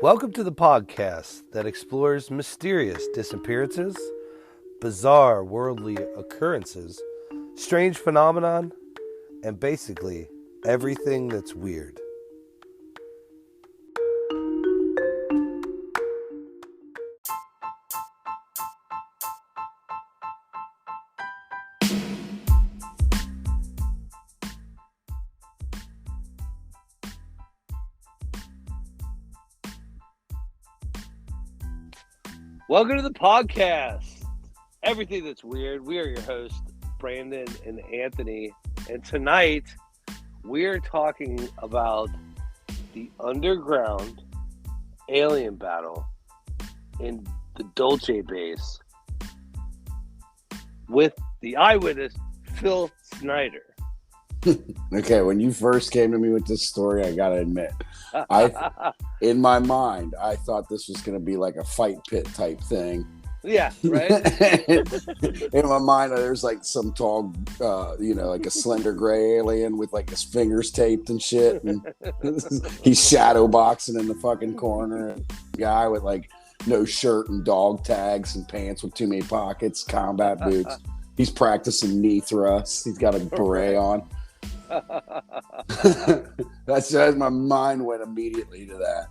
Welcome to the podcast that explores mysterious disappearances, bizarre worldly occurrences, strange phenomenon, and basically everything that's weird. Welcome to the podcast, everything that's weird. We are your hosts, Brandon and Anthony, and tonight we are talking about the underground alien battle in the Dulce base with the eyewitness, Phil Schneider. Okay, when you first came to me with this story, I gotta admit, in my mind, I thought this was gonna be like a fight pit type thing. Yeah, right? In my mind, there's like some tall, like a slender gray alien with like his fingers taped and shit, and he's shadow boxing in the fucking corner. And a guy with like no shirt and dog tags and pants with too many pockets, combat boots. He's practicing knee thrusts. He's got a beret on. That's my mind went immediately to that.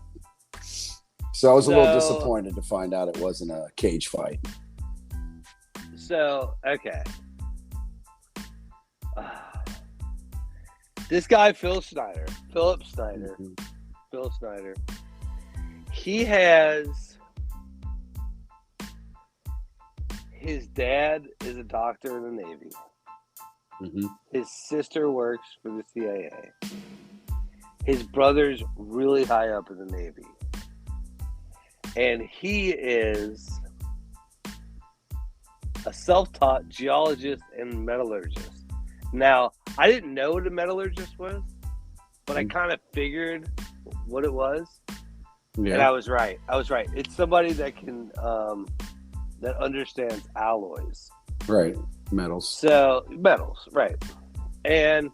So I was a little disappointed to find out it wasn't a cage fight. Okay. This guy, Philip Schneider, he has, his dad is a doctor in the Navy. Mm-hmm. His sister works for the CIA. His brother's really high up in the Navy. And he is a self-taught geologist and metallurgist. Now, I didn't know what a metallurgist was, but I kind of figured what it was. Yeah. And I was right. It's somebody that can that understands alloys. Right. Metals, right. And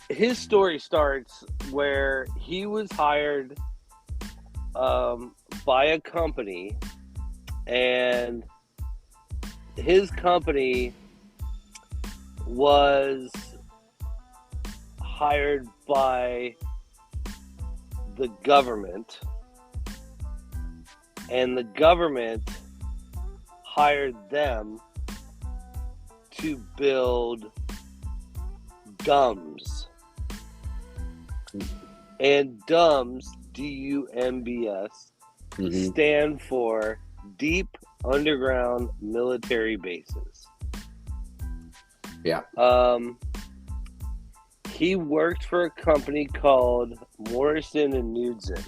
his story starts where he was hired by a company, and his company was hired by the government, and the government hired them to build DUMBs. And DUMBs, D-U-M-B-S, stand for Deep Underground Military Bases. Yeah. He worked for a company called Morrison and Knudsen.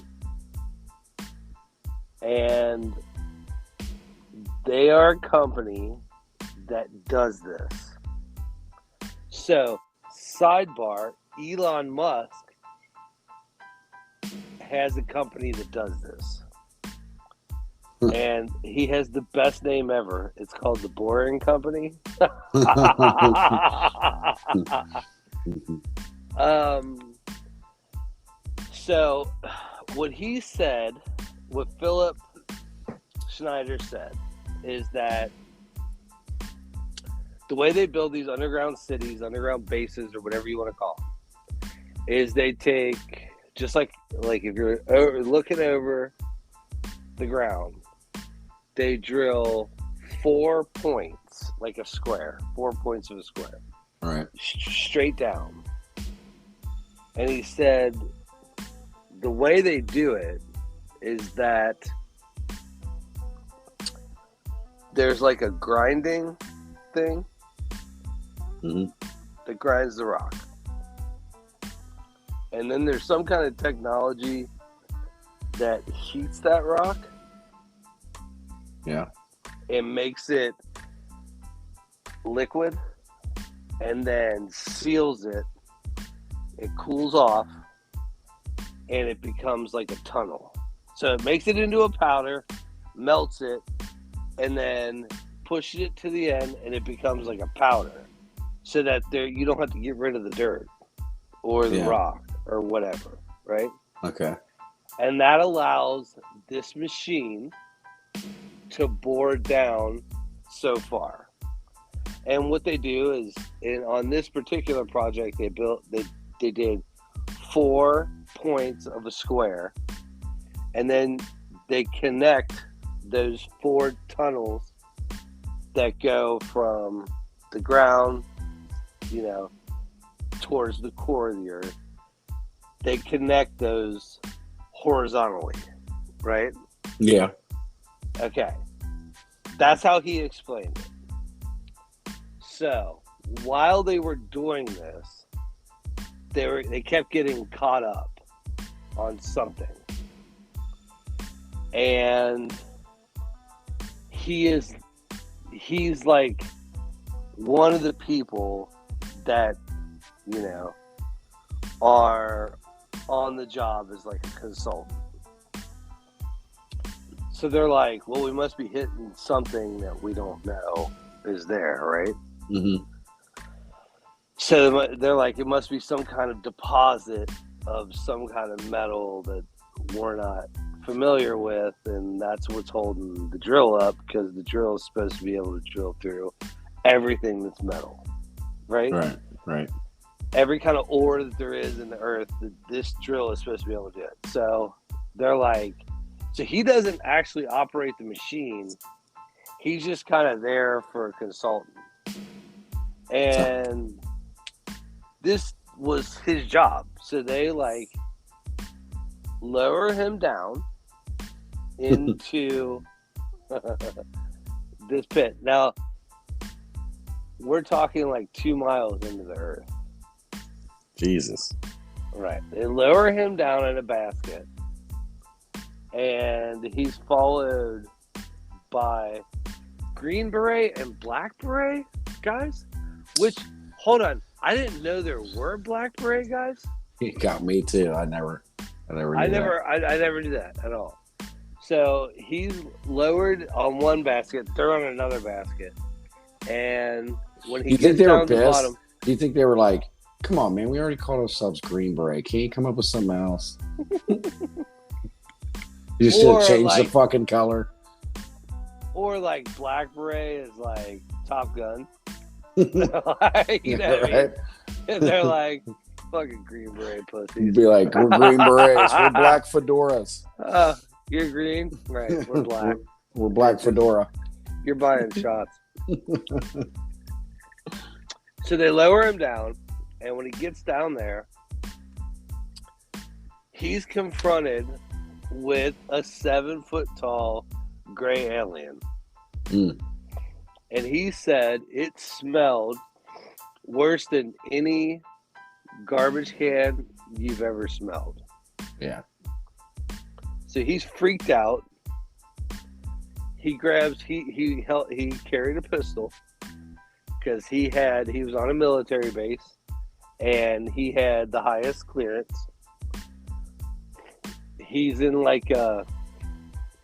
And they are a company that does this. So, sidebar, Elon Musk has a company that does this. And he has the best name ever. It's called the Boring Company. So, what Philip Schneider said, is that the way they build these underground cities, underground bases, or whatever you want to call them, is they take, just like if you're looking over the ground, they drill 4 points, like a square, 4 points of a square. All right. Straight down. And he said the way they do it is that there's like a grinding thing that grinds the rock. And then there's some kind of technology that heats that rock. Yeah. And makes it liquid and then seals it. It cools off and it becomes like a tunnel. So it makes it into a powder, melts it, and then pushes it to the end, and it becomes like a powder, so that you don't have to get rid of the dirt or the rock or whatever, right? Okay. And that allows this machine to bore down so far. And what they do is, on this particular project, they did 4 points of a square, and then they connect those 4 tunnels that go from the ground, towards the core of the earth. They connect those horizontally, right? Yeah. Okay. That's how he explained it. So, while they were doing this, they kept getting caught up on something. And he's like one of the people that, are on the job as like a consultant. So they're like, well, we must be hitting something that we don't know is there, right? Mm-hmm. So they're like, it must be some kind of deposit of some kind of metal that we're not familiar with, and that's what's holding the drill up, because the drill is supposed to be able to drill through everything that's metal, right? Right. Every kind of ore that there is in the earth, this drill is supposed to be able to do it. So they're like, so he doesn't actually operate the machine. He's just kind of there for a consultant. And this was his job. So they like lower him down into this pit. Now, we're talking like 2 miles into the earth. Jesus. Right. They lower him down in a basket, and he's followed by Green Beret and Black Beret guys. Which, hold on, I didn't know there were Black Beret guys. It got me too. I never knew I never knew that at all. So he's lowered on one basket, they're on another basket, and when he gets down to the bottom, do you think they were like, come on, man, we already called ourselves Green Beret. Can you come up with something else? You just should change the fucking color. Or like Black Beret is like Top Gun. You know what I mean? And they're like, fucking Green Beret pussies. You'd be like, we're Green Berets. We're black fedoras. You're green? Right, we're black. We're black fedora. You're buying shots. So they lower him down, and when he gets down there, he's confronted with a 7-foot-tall gray alien. Mm. And he said it smelled worse than any garbage can you've ever smelled. Yeah. So he's freaked out. He grabs, he carried a pistol because he was on a military base and he had the highest clearance. He's in like a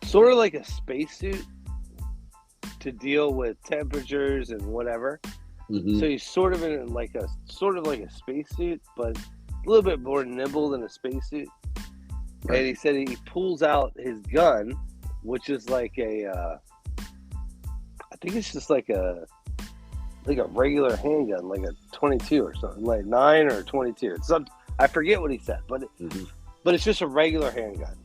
sort of like a spacesuit to deal with temperatures and whatever. Mm-hmm. So he's sort of in like a spacesuit, but a little bit more nimble than a spacesuit. Right. And he said he pulls out his gun, which is like I think it's just like a regular handgun, like a 22 or something, like 9 or 22. I forget what he said, but but it's just a regular handgun,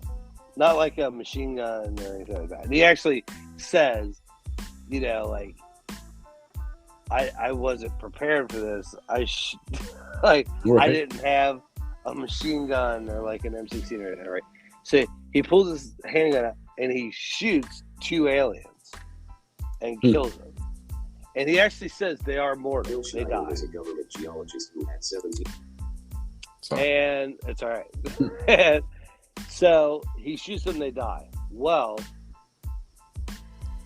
not like a machine gun or anything like that. And he actually says, like, I wasn't prepared for this. I didn't have a machine gun or like an M16 or anything, right? So he pulls his handgun out and he shoots 2 aliens and kills them. And he actually says they are mortal. They die. Was a government geologist who had 17. And it's all right. And so he shoots them, they die. Well,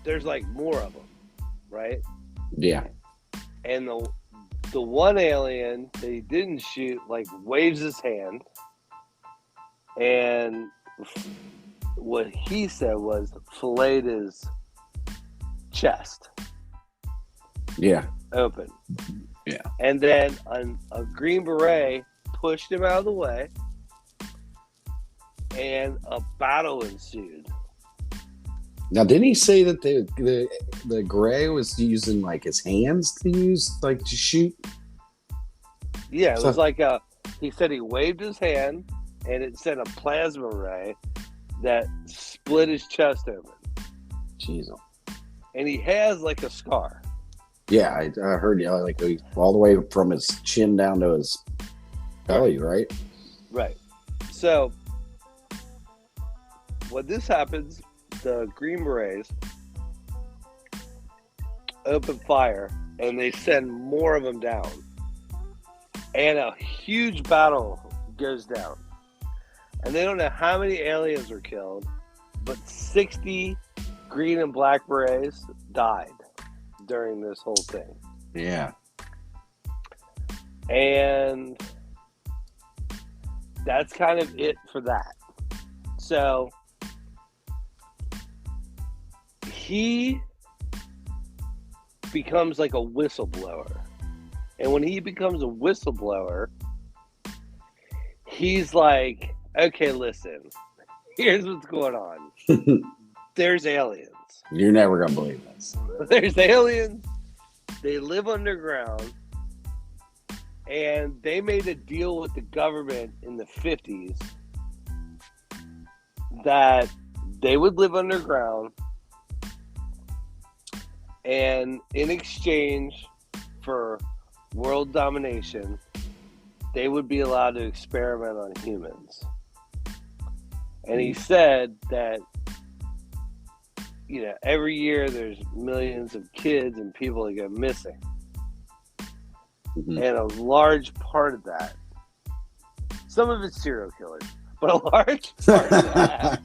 there's like more of them, right? Yeah. And the one alien that he didn't shoot, like, waves his hand, and what he said was filleted his chest. Yeah. Open. Yeah. And then a Green Beret pushed him out of the way and a battle ensued. Now, didn't he say that the gray was using like his hands to shoot? Yeah, it was he said he waved his hand and it sent a plasma ray that split his chest open. Jesus. And he has like a scar. Yeah, I heard like all the way from his chin down to his belly, right? Right. So when this happens, the Green Berets open fire and they send more of them down. And a huge battle goes down. And they don't know how many aliens were killed, but 60 Green and Black Berets died during this whole thing. Yeah. And that's kind of it for that. So he becomes like a whistleblower. And when he becomes a whistleblower, he's like, okay, listen, here's what's going on. There's aliens. You're never going to believe this. There's aliens. They live underground. And they made a deal with the government in the 50s that they would live underground. And in exchange for world domination, they would be allowed to experiment on humans. And he said that, every year there's millions of kids and people that go missing. Mm-hmm. And a large part of that, some of it's serial killers, but a large part of that,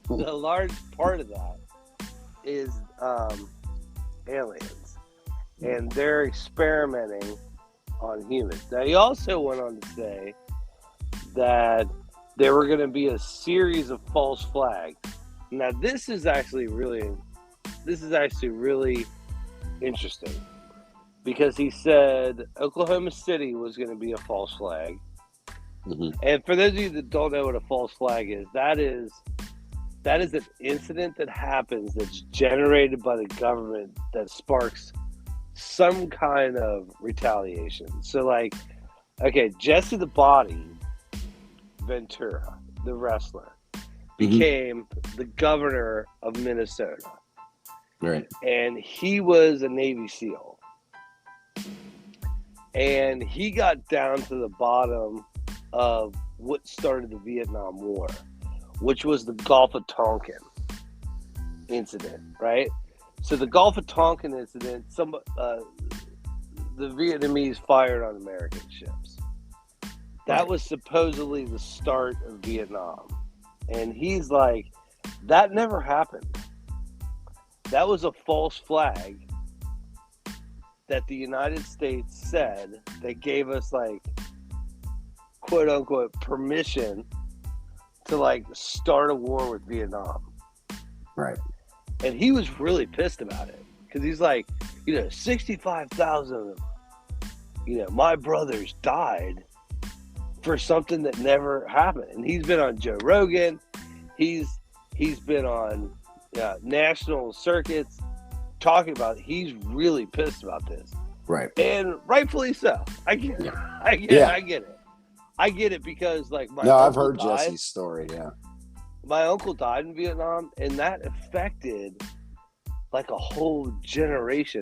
the large part of that is aliens. And they're experimenting on humans. Now, he also went on to say that there were going to be a series of false flags. Now, this is actually really interesting, because he said Oklahoma City was going to be a false flag. Mm-hmm. And for those of you that don't know what a false flag is, that is an incident that happens that's generated by the government that sparks some kind of retaliation. So, Jesse the Body Ventura, the wrestler, became the governor of Minnesota. Right. And he was a Navy SEAL. And he got down to the bottom of what started the Vietnam War, which was the Gulf of Tonkin incident, right? So the Gulf of Tonkin incident, the Vietnamese fired on American ships. That was supposedly the start of Vietnam. And he's like, that never happened. That was a false flag that the United States said that gave us, quote unquote, permission to start a war with Vietnam. Right. And he was really pissed about it, because he's like, 65,000 of, my brothers died for something that never happened. And he's been on Joe Rogan. He's been on national circuits talking about it. He's really pissed about this. Right. And rightfully so. I get it. I get it because I've heard Jesse's story. Yeah. My uncle died in Vietnam, and that affected a whole generation.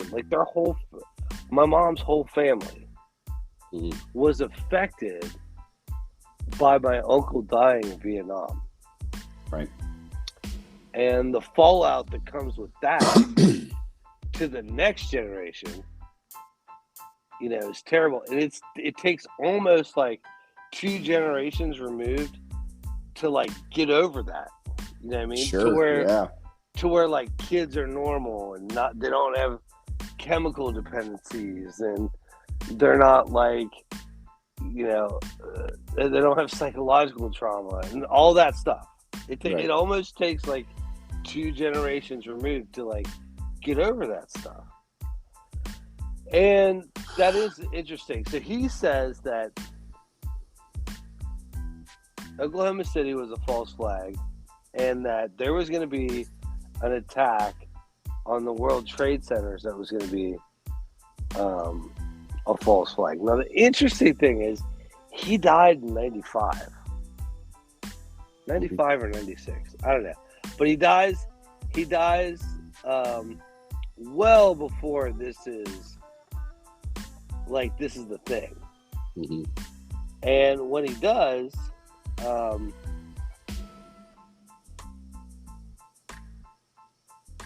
My mom's whole family was affected by my uncle dying in Vietnam. Right. And the fallout that comes with that to the next generation, is terrible. And it takes almost 2 generations removed to get over that. You know what I mean? Sure. To where kids are normal and they don't have chemical dependencies, and they're not they don't have psychological trauma and all that stuff. It almost takes 2 generations removed to get over that stuff. And that is interesting. So he says that Oklahoma City was a false flag, and that there was going to be an attack on the World Trade Centers that was going to be a false flag. Now, the interesting thing is he died in 95. 95 or 96. I don't know. But he dies well before this is the thing. Mm-hmm. And when he does,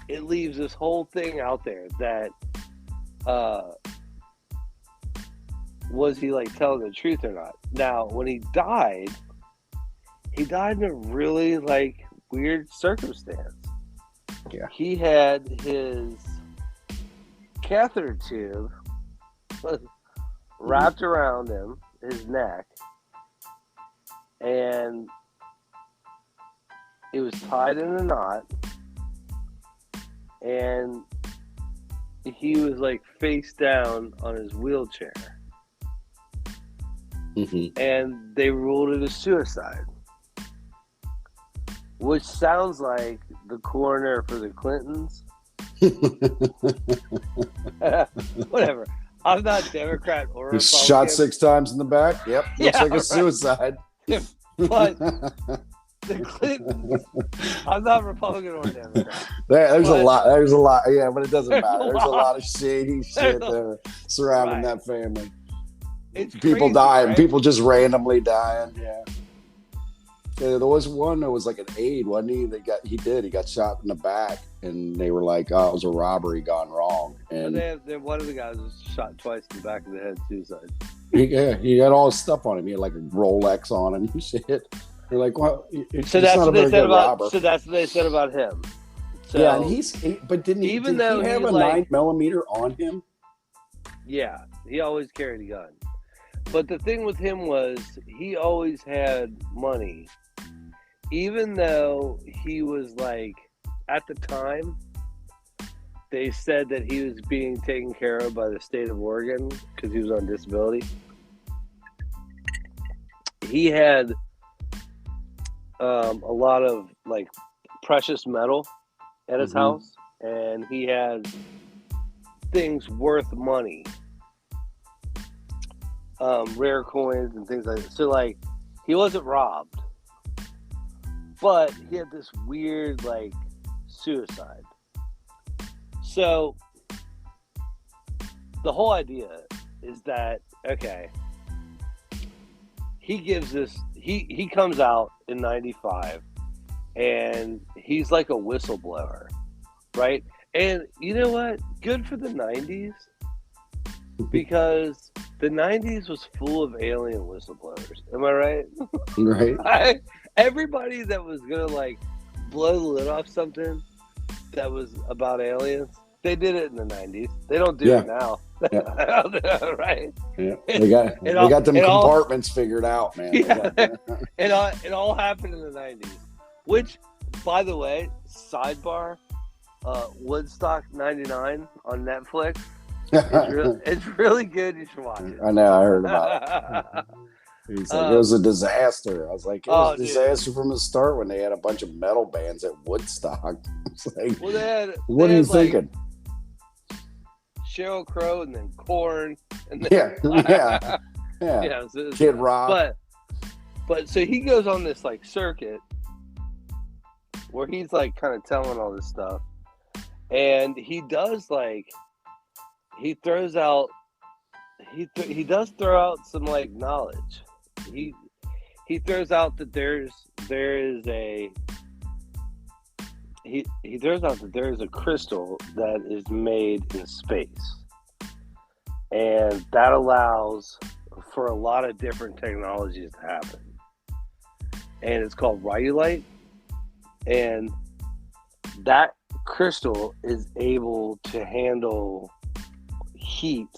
it leaves this whole thing out there that was he like telling the truth or not? Now, when he died in a really like weird circumstance. Yeah. He had his catheter tube wrapped around him, his neck, and it was tied in a knot, and he was like face down on his wheelchair. Mm-hmm. And they ruled it a suicide, which sounds like the coroner for the Clintons. Whatever. I'm not Democrat or Republican. He's shot 6 times in the back. Yep. Looks like a right. suicide. But the Clintons, I'm not Republican or Democrat. There's a lot. Yeah, but it doesn't matter. There's a lot of shady shit surrounding that family. It's people crazy, dying. right? People just randomly dying. Yeah. There was one that was like an aide, wasn't he? He got shot in the back, and they were like, "Oh, it was a robbery gone wrong." And one of the guys was shot twice in the back of the head, suicide. He had all his stuff on him. He had like a Rolex on him and shit. They're like, "Well, so that's what they said about. So that's what they said about him." So, yeah, and but didn't he? Did he have a 9mm on him? Yeah, he always carried a gun. But the thing with him was he always had money. Even though he was like, at the time, they said that he was being taken care of by the state of Oregon because he was on disability. He had a lot of like precious metal at his house, and he had things worth money. Rare coins and things like that. So like he wasn't robbed, but he had this weird like suicide. So the whole idea is that he comes out in 95 and he's like a whistleblower, right? And you know what? Good for the 90s, because the 90s was full of alien whistleblowers. Am I right? Right. Everybody that was going to like blow the lid off something that was about aliens, they did it in the 90s. They don't do it now. Yeah. Right? Yeah. They got them compartments figured out, man. Yeah. It all happened in the 90s. Which, by the way, sidebar, Woodstock 99 on Netflix. It's really good. You should watch it. I know. I heard about it. He's like, it was a disaster. I was like, it was a disaster from the start when they had a bunch of metal bands at Woodstock. It's like, what are you thinking? Sheryl Crow and then Korn. And then, yeah. So Kid Rock. But so he goes on this like circuit where he's like kind of telling all this stuff, and he does like. He throws out. He does throw out some like knowledge. He throws out that there is a. He throws out that there is a crystal that is made in space, and that allows for a lot of different technologies to happen. And it's called rhyolite, and that crystal is able to handle heat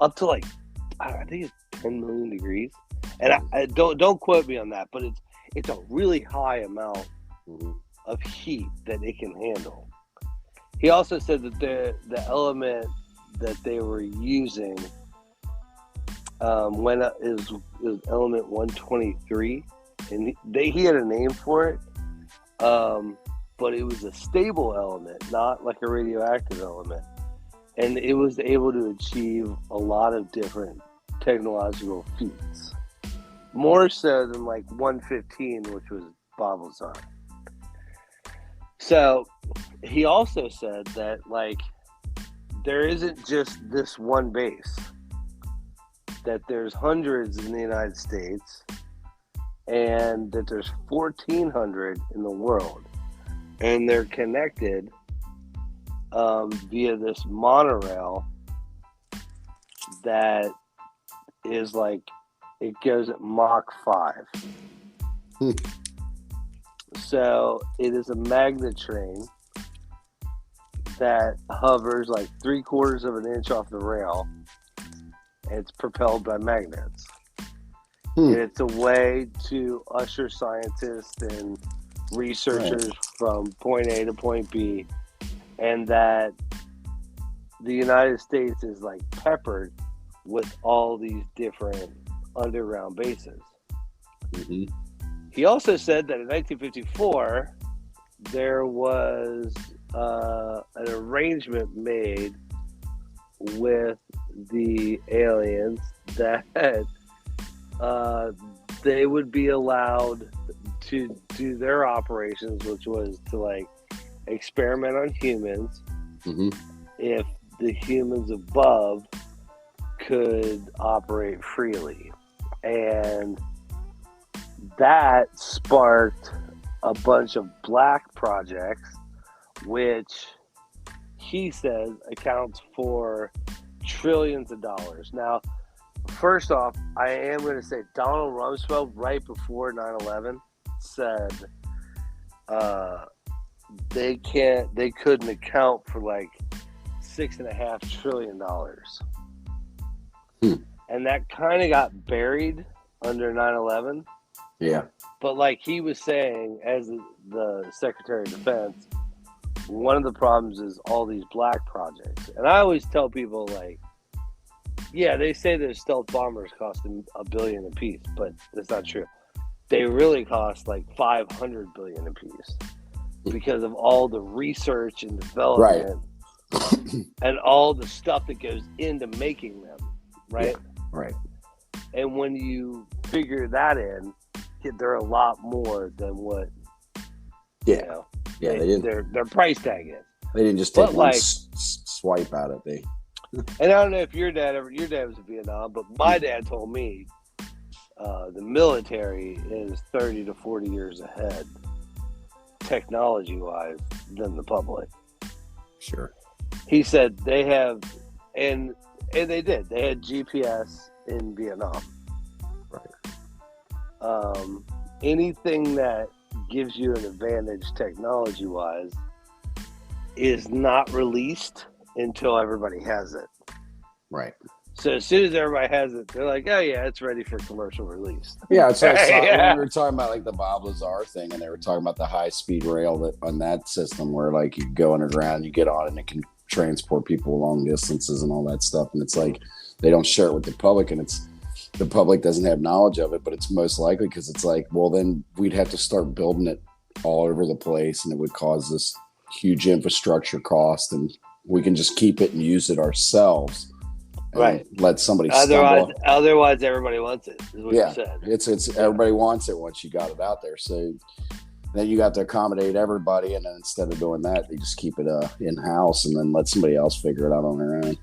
up to like I think it's 10 million degrees, and I don't quote me on that, but it's a really high amount of heat that it can handle. He also said that the element that they were using when is element 123, and he had a name for it, but it was a stable element, not like a radioactive element, and it was able to achieve a lot of different technological feats, more so than like 115, which was Babylon. So he also said that like there isn't just this one base, that there's hundreds in the United States, and that there's 1,400 in the world, and they're connected via this monorail that is like, it goes at Mach 5. So it is a magnet train that hovers like 3/4 of an inch off the rail, and it's propelled by magnets. And it's a way to usher scientists and researchers from point A to point B, and that the United States is like peppered with all these different underground bases. Mm-hmm. He also said that in 1954 there was an arrangement made with the aliens that they would be allowed to do their operations, which was to like experiment on humans, if the humans above could operate freely. And that sparked a bunch of black projects, which he says accounts for trillions of dollars. Now, first off, I am going to say Donald Rumsfeld, right before 9/11, said they couldn't account for like $6.5 trillion. And that kind of got buried under 9/11. Yeah. But like he was saying, as the Secretary of Defense, one of the problems is all these black projects. And I always tell people, like, yeah, they say there's stealth bombers costing $1 billion a piece, but that's not true. They really cost like $500 billion a piece because of all the research and development and all the stuff that goes into making them, right? Yeah, right. And when you figure that in, they're a lot more than what they didn't. Their price tag is. They didn't just take one swipe at it. And I don't know if your dad was in Vietnam, but my dad told me the military is 30 to 40 years ahead, technology-wise, than the public. Sure. He said they have, and they did. They had GPS in Vietnam. Right. Anything that gives you an advantage technology-wise is not released until everybody has it. Right. So as soon as everybody has it, they're like, oh yeah, it's ready for commercial release. Yeah, it's like when we were talking about like the Bob Lazar thing, and they were talking about the high-speed rail that on that system where like you go underground, you get on, and it can transport people long distances and all that stuff. And it's like they don't share it with the public, and it's the public doesn't have knowledge of it, but it's most likely because it's like, well, then we'd have to start building it all over the place, and it would cause this huge infrastructure cost, and we can just keep it and use it ourselves. Right. Let somebody otherwise everybody wants it, is what you said. It's everybody wants it once you got it out there. So then you got to accommodate everybody, and then instead of doing that, they just keep it in-house and then let somebody else figure it out on their own.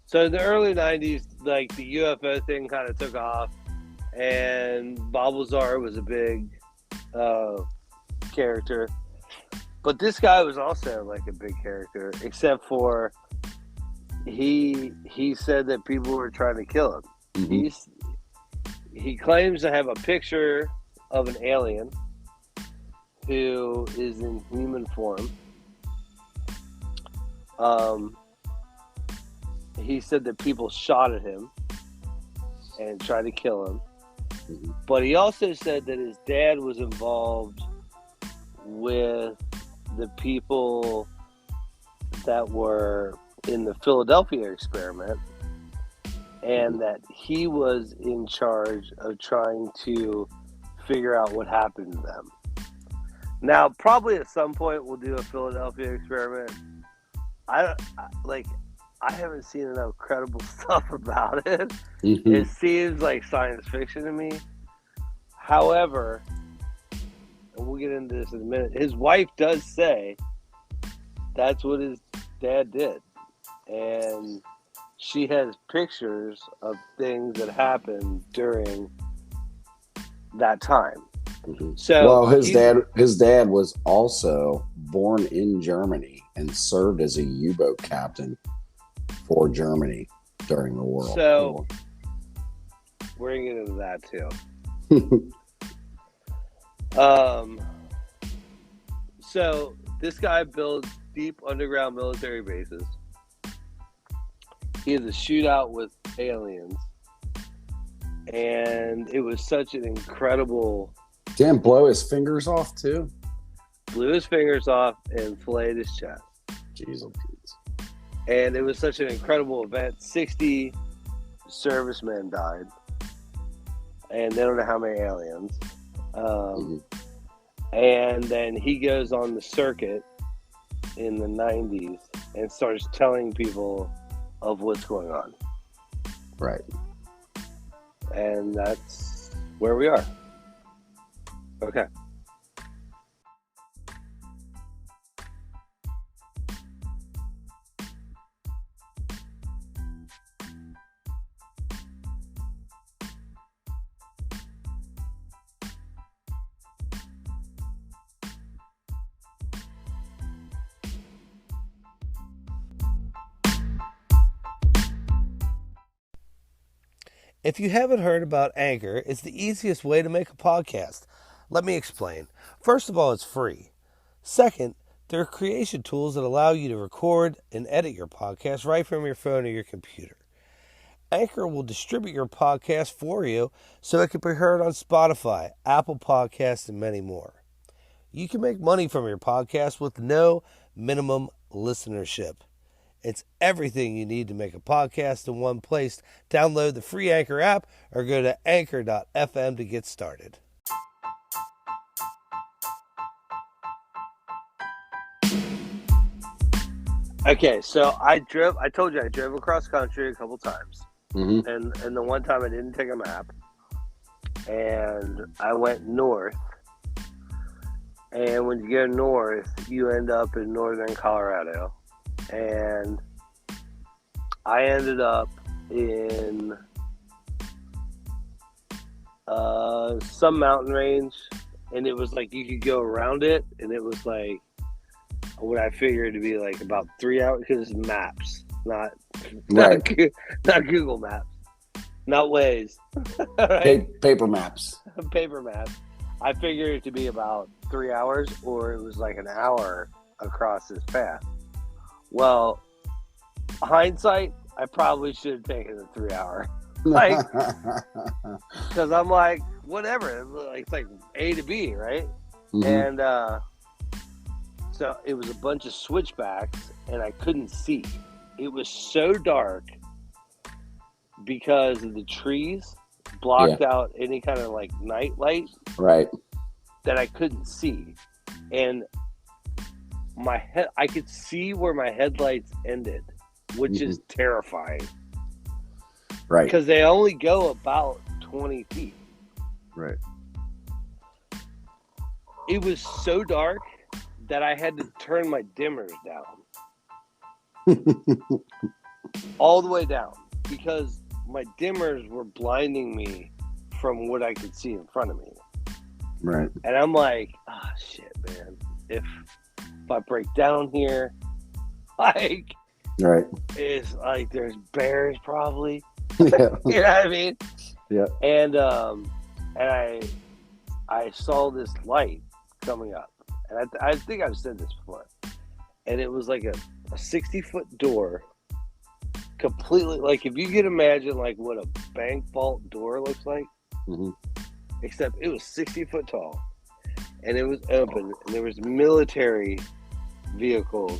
So in the early 90s, like the UFO thing kind of took off, and Bob Lazar was a big character. But this guy was also like a big character, except for he said that people were trying to kill him. Mm-hmm. He claims to have a picture of an alien who is in human form. He said that people shot at him and tried to kill him. Mm-hmm. But he also said that his dad was involved with the people that were in the Philadelphia experiment, and that he was in charge of trying to figure out what happened to them. Now, probably at some point we'll do a Philadelphia experiment. I haven't seen enough credible stuff about it. Mm-hmm. It seems like science fiction to me. However, and we'll get into this in a minute, his wife does say that's what his dad did. And she has pictures of things that happened during that time. Mm-hmm. So, well, his dad was also born in Germany and served as a U-boat captain for Germany during the World War. We're gonna get into that too. So this guy builds deep underground military bases. He has a shootout with aliens, and it was such an incredible. Damn, blow his fingers off too. Blew his fingers off and filleted his chest. Jeez, and it was such an incredible event. 60 servicemen died, and they don't know how many aliens. And then he goes on the circuit in the 90s and starts telling people of what's going on. Right. And that's where we are. Okay. If you haven't heard about Anchor, it's the easiest way to make a podcast. Let me explain. First of all, it's free. Second, there are creation tools that allow you to record and edit your podcast right from your phone or your computer. Anchor will distribute your podcast for you so it can be heard on Spotify, Apple Podcasts, and many more. You can make money from your podcast with no minimum listenership. It's everything you need to make a podcast in one place. Download the free Anchor app or go to anchor.fm to get started. Okay, so I told you I drove across country a couple times. Mm-hmm. And the one time I didn't take a map. And I went north. And when you go north, you end up in northern Colorado. And I ended up in some mountain range, and it was like you could go around it, and it was like what I figured to be like about 3 hours, because it's maps, not Google Maps, not Waze. Right? Paper maps. Paper maps. I figured it to be about 3 hours, or it was like an hour across this path. Well, hindsight, I probably should have taken the 3 hour. Like, because I'm like, whatever. It's like A to B, right? Mm-hmm. And so it was a bunch of switchbacks, and I couldn't see. It was so dark because of the trees blocked out any kind of like night light. Right. That I couldn't see. And I could see where my headlights ended, which is terrifying. Right. Because they only go about 20 feet. Right. It was so dark that I had to turn my dimmers down. All the way down. Because my dimmers were blinding me from what I could see in front of me. Right. And I'm like, shit, man. If I break down here, like, right, it's like there's bears probably. Yeah. You know what I mean? Yeah. And I saw this light coming up, and I think I've said this before, and it was like a 60-foot door, completely, like if you could imagine like what a bank vault door looks like, except it was 60 foot tall, and it was open, and there was military vehicles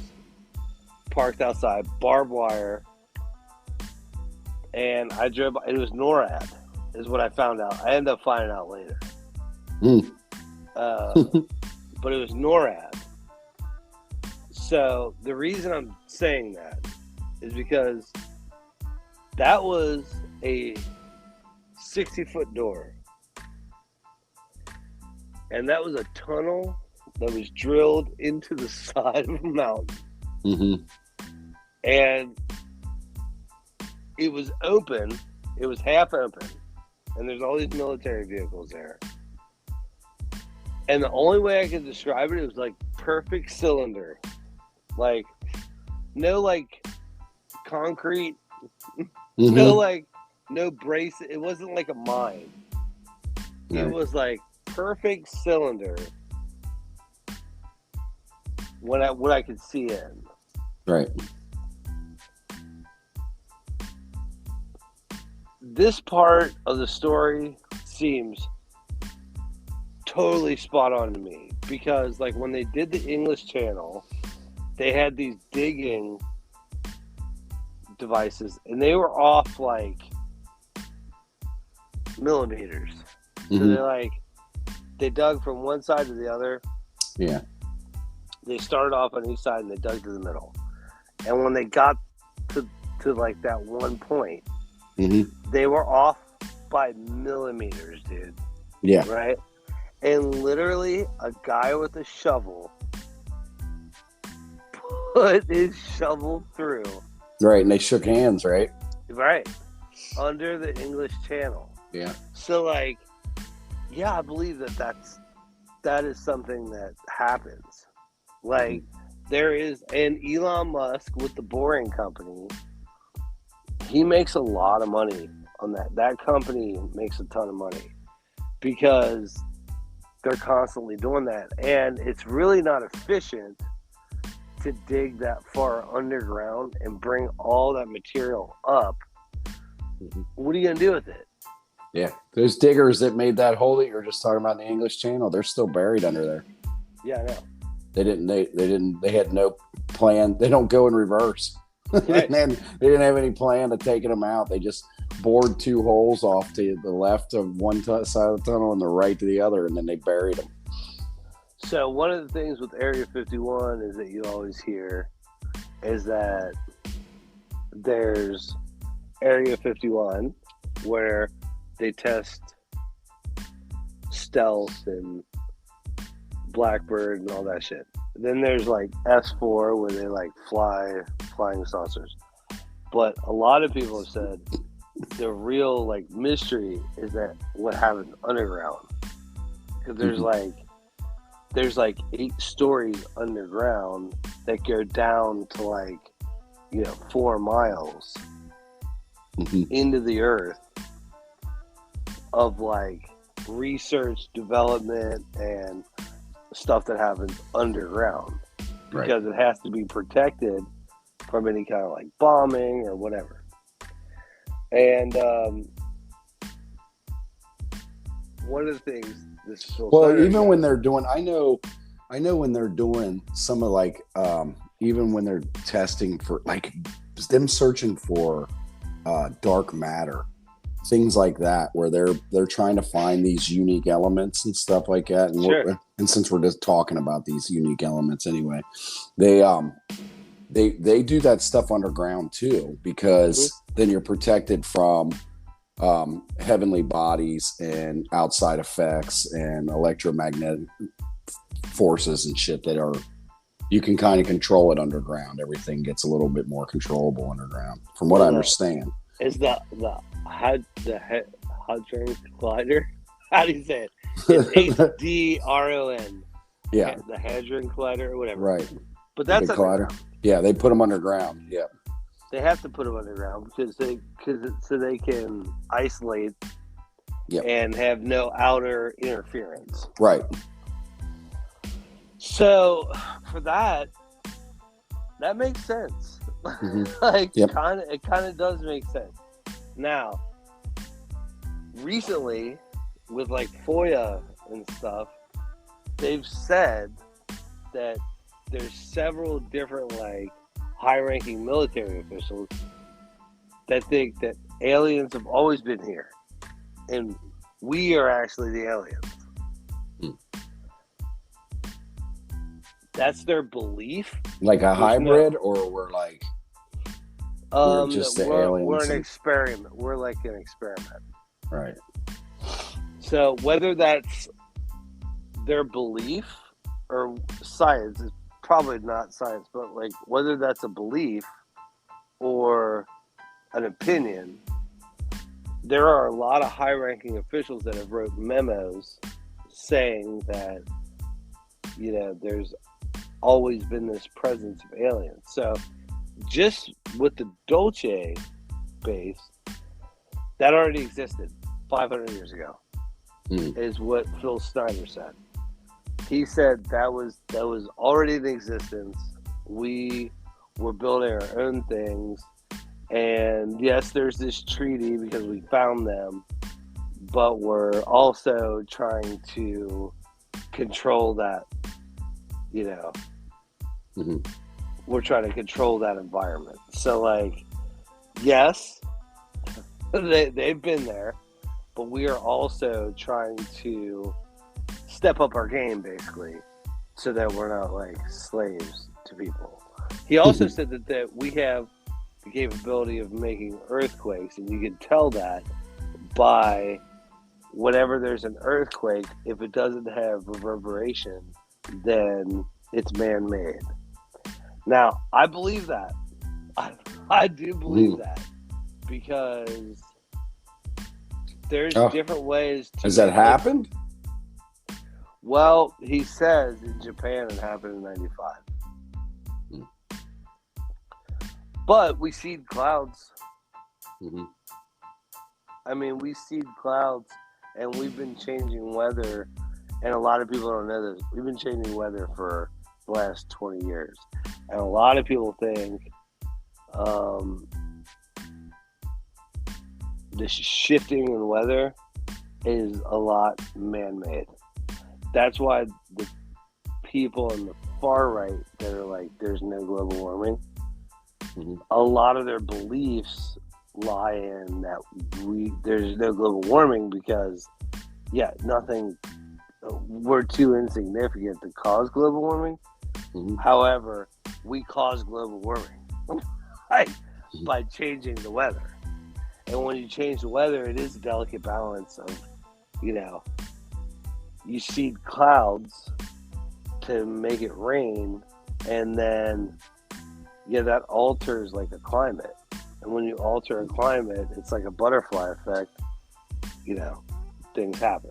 parked outside, barbed wire, and I drove. It was NORAD, is what I found out. I ended up finding out later. Mm. But it was NORAD. So the reason I'm saying that is because that was a 60-foot door. And that was a tunnel that was drilled into the side of a mountain. Mm-hmm. And it was open. It was half open. And there's all these military vehicles there. And the only way I could describe it was like perfect cylinder. Like, no like concrete. Mm-hmm. No brace. It wasn't like a mine. Right. It was like perfect cylinder. What I could see in. Right. This part of the story seems totally spot on to me because, like, when they did the English channel, they had these digging devices, and they were off like millimeters. Mm-hmm. So they dug from one side to the other. Yeah. They started off on each side and they dug to the middle. And when they got to like that one point, mm-hmm. they were off by millimeters, dude. Yeah. Right? And literally a guy with a shovel put his shovel through. Right, and they shook hands, right? Right. Under the English Channel. Yeah. So, like, yeah, I believe that is something that happens. Like, there is, and Elon Musk with the Boring Company, he makes a lot of money on that. That company makes a ton of money because they're constantly doing that. And it's really not efficient to dig that far underground and bring all that material up. What are you going to do with it? Yeah. Those diggers that made that hole that you were just talking about in the English Channel, they're still buried under there. Yeah, I know. They had no plan. They don't go in reverse. Right. They didn't have any plan to taking them out. They just bored two holes off to the left of one side of the tunnel and the right to the other, and then they buried them. So one of the things with Area 51 is that you always hear is that there's Area 51 where they test stealth and Blackbird and all that shit. Then there's like S4 where they like flying saucers. But a lot of people have said the real like mystery is that what happens underground. Because there's like 8 stories underground that go down to like, 4 miles into the earth of like research, development, and stuff that happens underground. Because it has to be protected from any kind of like bombing or whatever. And one of the things even when they're doing, I know when they're doing some of like, even when they're testing for like them searching for dark matter, things like that, where they're trying to find these unique elements and stuff like that. And, sure. And since we're just talking about these unique elements anyway, they do that stuff underground too, because then you're protected from heavenly bodies and outside effects and electromagnetic forces and shit that are, you can kind of control it underground. Everything gets a little bit more controllable underground, from what I understand. Is the Hadron Collider? How do you say it? It's HDRON. Yeah. The Hadron Collider or whatever. Right. But that's a collider. Yeah, they put them underground. Yeah. They have to put them underground so they can isolate and have no outer interference. Right. So for that makes sense. It kind of does make sense. Now, recently with like FOIA and stuff, they've said that there's several different like high-ranking military officials that think that aliens have always been here, and we are actually the aliens. that's their belief. Like a There's hybrid, or we're just the aliens. We're an experiment. We're like an experiment. Right. So whether that's their belief or science, is probably not science, but like whether that's a belief or an opinion, there are a lot of high-ranking officials that have wrote memos saying that, you know, there's always been this presence of aliens. So just with the Dulce base, that already existed 500 years ago, is what Phil Schneider said. He said that was already in existence. We were building our own things. And yes, there's this treaty because we found them, but we're also trying to control that, you know, we're trying to control that environment. So, like, yes, they've been there, but we are also trying to step up our game, basically, so that we're not, like, slaves to people. He also said that we have the capability of making earthquakes, and you can tell that by whenever there's an earthquake, if it doesn't have reverberation, then it's man-made. Now, I believe that. I do believe that, because there's different ways to... Has that happened? Well, he says in Japan it happened in 95. But we seed clouds. I mean, we seed clouds, and we've been changing weather, and a lot of people don't know this. We've been changing weather for the last 20 years. And a lot of people think the shifting in weather is a lot man-made. That's why the people on the far right that are like, there's no global warming, a lot of their beliefs lie in that there's no global warming because, we're too insignificant to cause global warming. However, we cause global warming by changing the weather. And when you change the weather, it is a delicate balance of, you know, you seed clouds to make it rain, and then that alters like a climate. And when you alter a climate, it's like a butterfly effect. You know, things happen.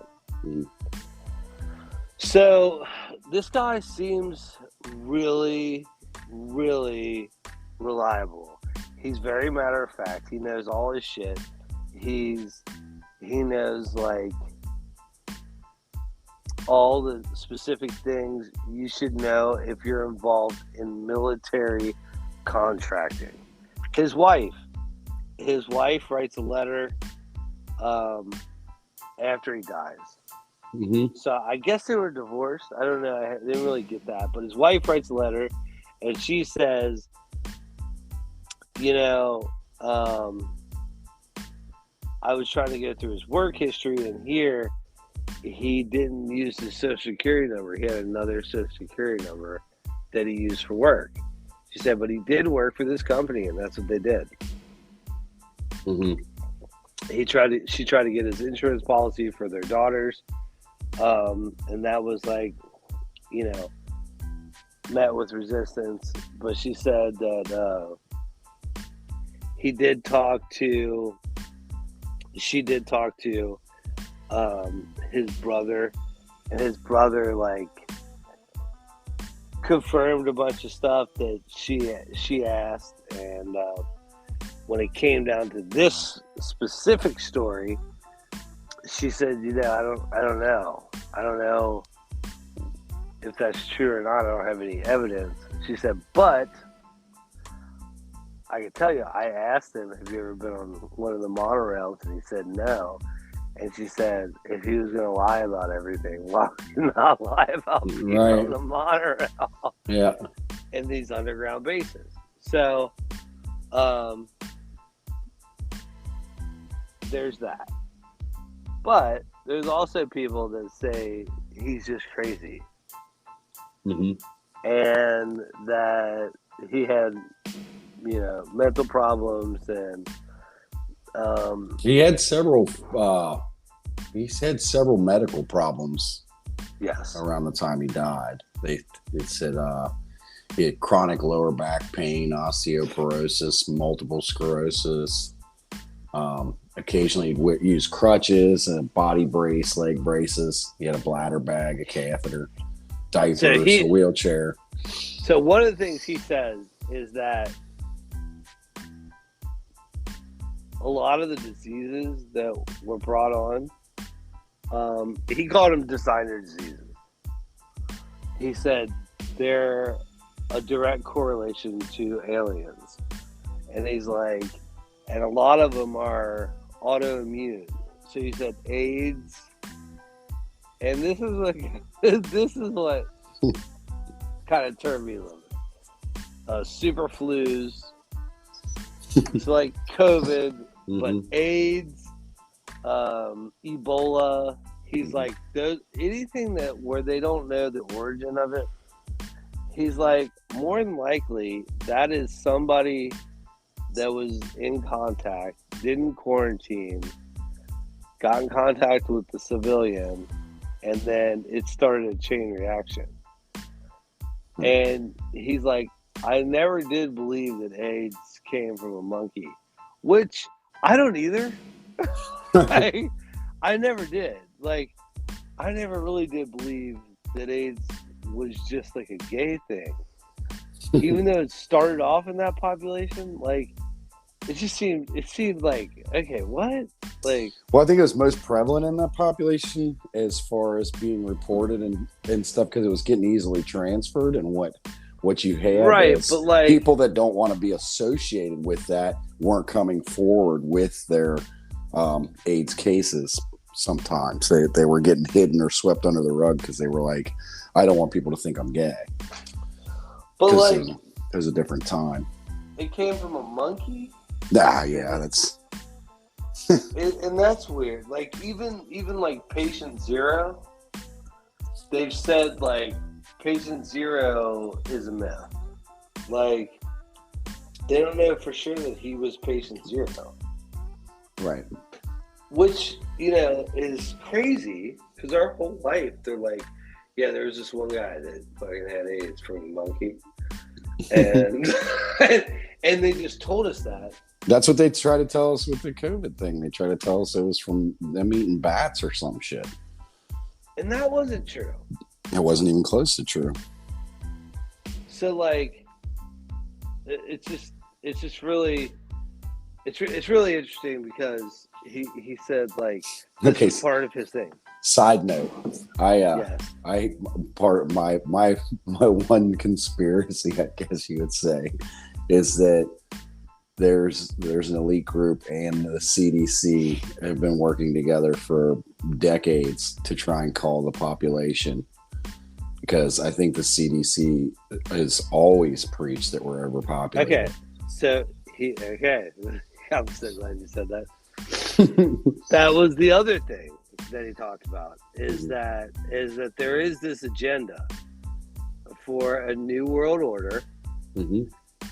So this guy seems really, really reliable. He's very matter of fact. He knows all his shit. He knows like all the specific things you should know if you're involved in military contracting. His wife writes a letter after he dies. So I guess they were divorced. I don't know. I didn't really get that. But his wife writes a letter, and she says, you know, I was trying to go through his work history, and here he didn't use his social security number. He had another social security number that he used for work. She said, but he did work for this company, and that's what they did. She tried to get his insurance policy for their daughters. And that was like, you know, met with resistance. But she said that she did talk to his brother, and his brother like confirmed a bunch of stuff that she asked. And when it came down to this specific story, she said, you know, I don't know if that's true or not. I don't have any evidence. She said, but I can tell you, I asked him, have you ever been on one of the monorails? And he said no. And she said, if he was going to lie about everything, why would you not lie about being on the monorail? Yeah. In these underground bases. So, there's that. But there's also people that say he's just crazy. and that he had, mental problems, and he had several. He's had several medical problems. Yes. Around the time he died, it said he had chronic lower back pain, osteoporosis, multiple sclerosis. Occasionally he'd use crutches, a body brace, leg braces. He had a bladder bag, a catheter, diapers, a wheelchair. So one of the things he says is that a lot of the diseases that were brought on, he called them designer diseases. He said they're a direct correlation to aliens. And he's like, and a lot of them are autoimmune. So he said AIDS. And this is what kind of turned me a little bit. Super flus. It's like COVID, but AIDS, Ebola. He's like, anything where they don't know the origin of it, he's like, more than likely that is somebody that was in contact, didn't quarantine, got in contact with the civilian, and then it started a chain reaction. And he's like, I never did believe that AIDS came from a monkey, which I don't either. I never did. Like, I never really did believe that AIDS was just like a gay thing. Even though it started off in that population, like, it seemed like, okay, what? Like, well, I think it was most prevalent in that population as far as being reported and stuff, because it was getting easily transferred, and what you had, right? But like, people that don't want to be associated with that weren't coming forward with their AIDS cases. Sometimes they were getting hidden or swept under the rug because they were like, I don't want people to think I'm gay. But like, it was a different time. It came from a monkey? Yeah, that's and that's weird. Like, even like patient zero, they've said like patient zero is a myth. Like, they don't know for sure that he was patient zero. Right. Which, is crazy, because our whole life they're like, yeah, there was this one guy that fucking had AIDS from a monkey. And and they just told us that. That's what they try to tell us with the COVID thing. They try to tell us it was from them eating bats or some shit. And that wasn't true. It wasn't even close to true. So like, it's really interesting, because he said like this is part of his thing. Side note, part of my one conspiracy, I guess you would say, is that there's an elite group and the CDC have been working together for decades to try and call the population, because I think the CDC has always preached that we're overpopulated. Okay, so I'm so glad you said that. That was the other thing that he talked about, is that there is this agenda for a new world order,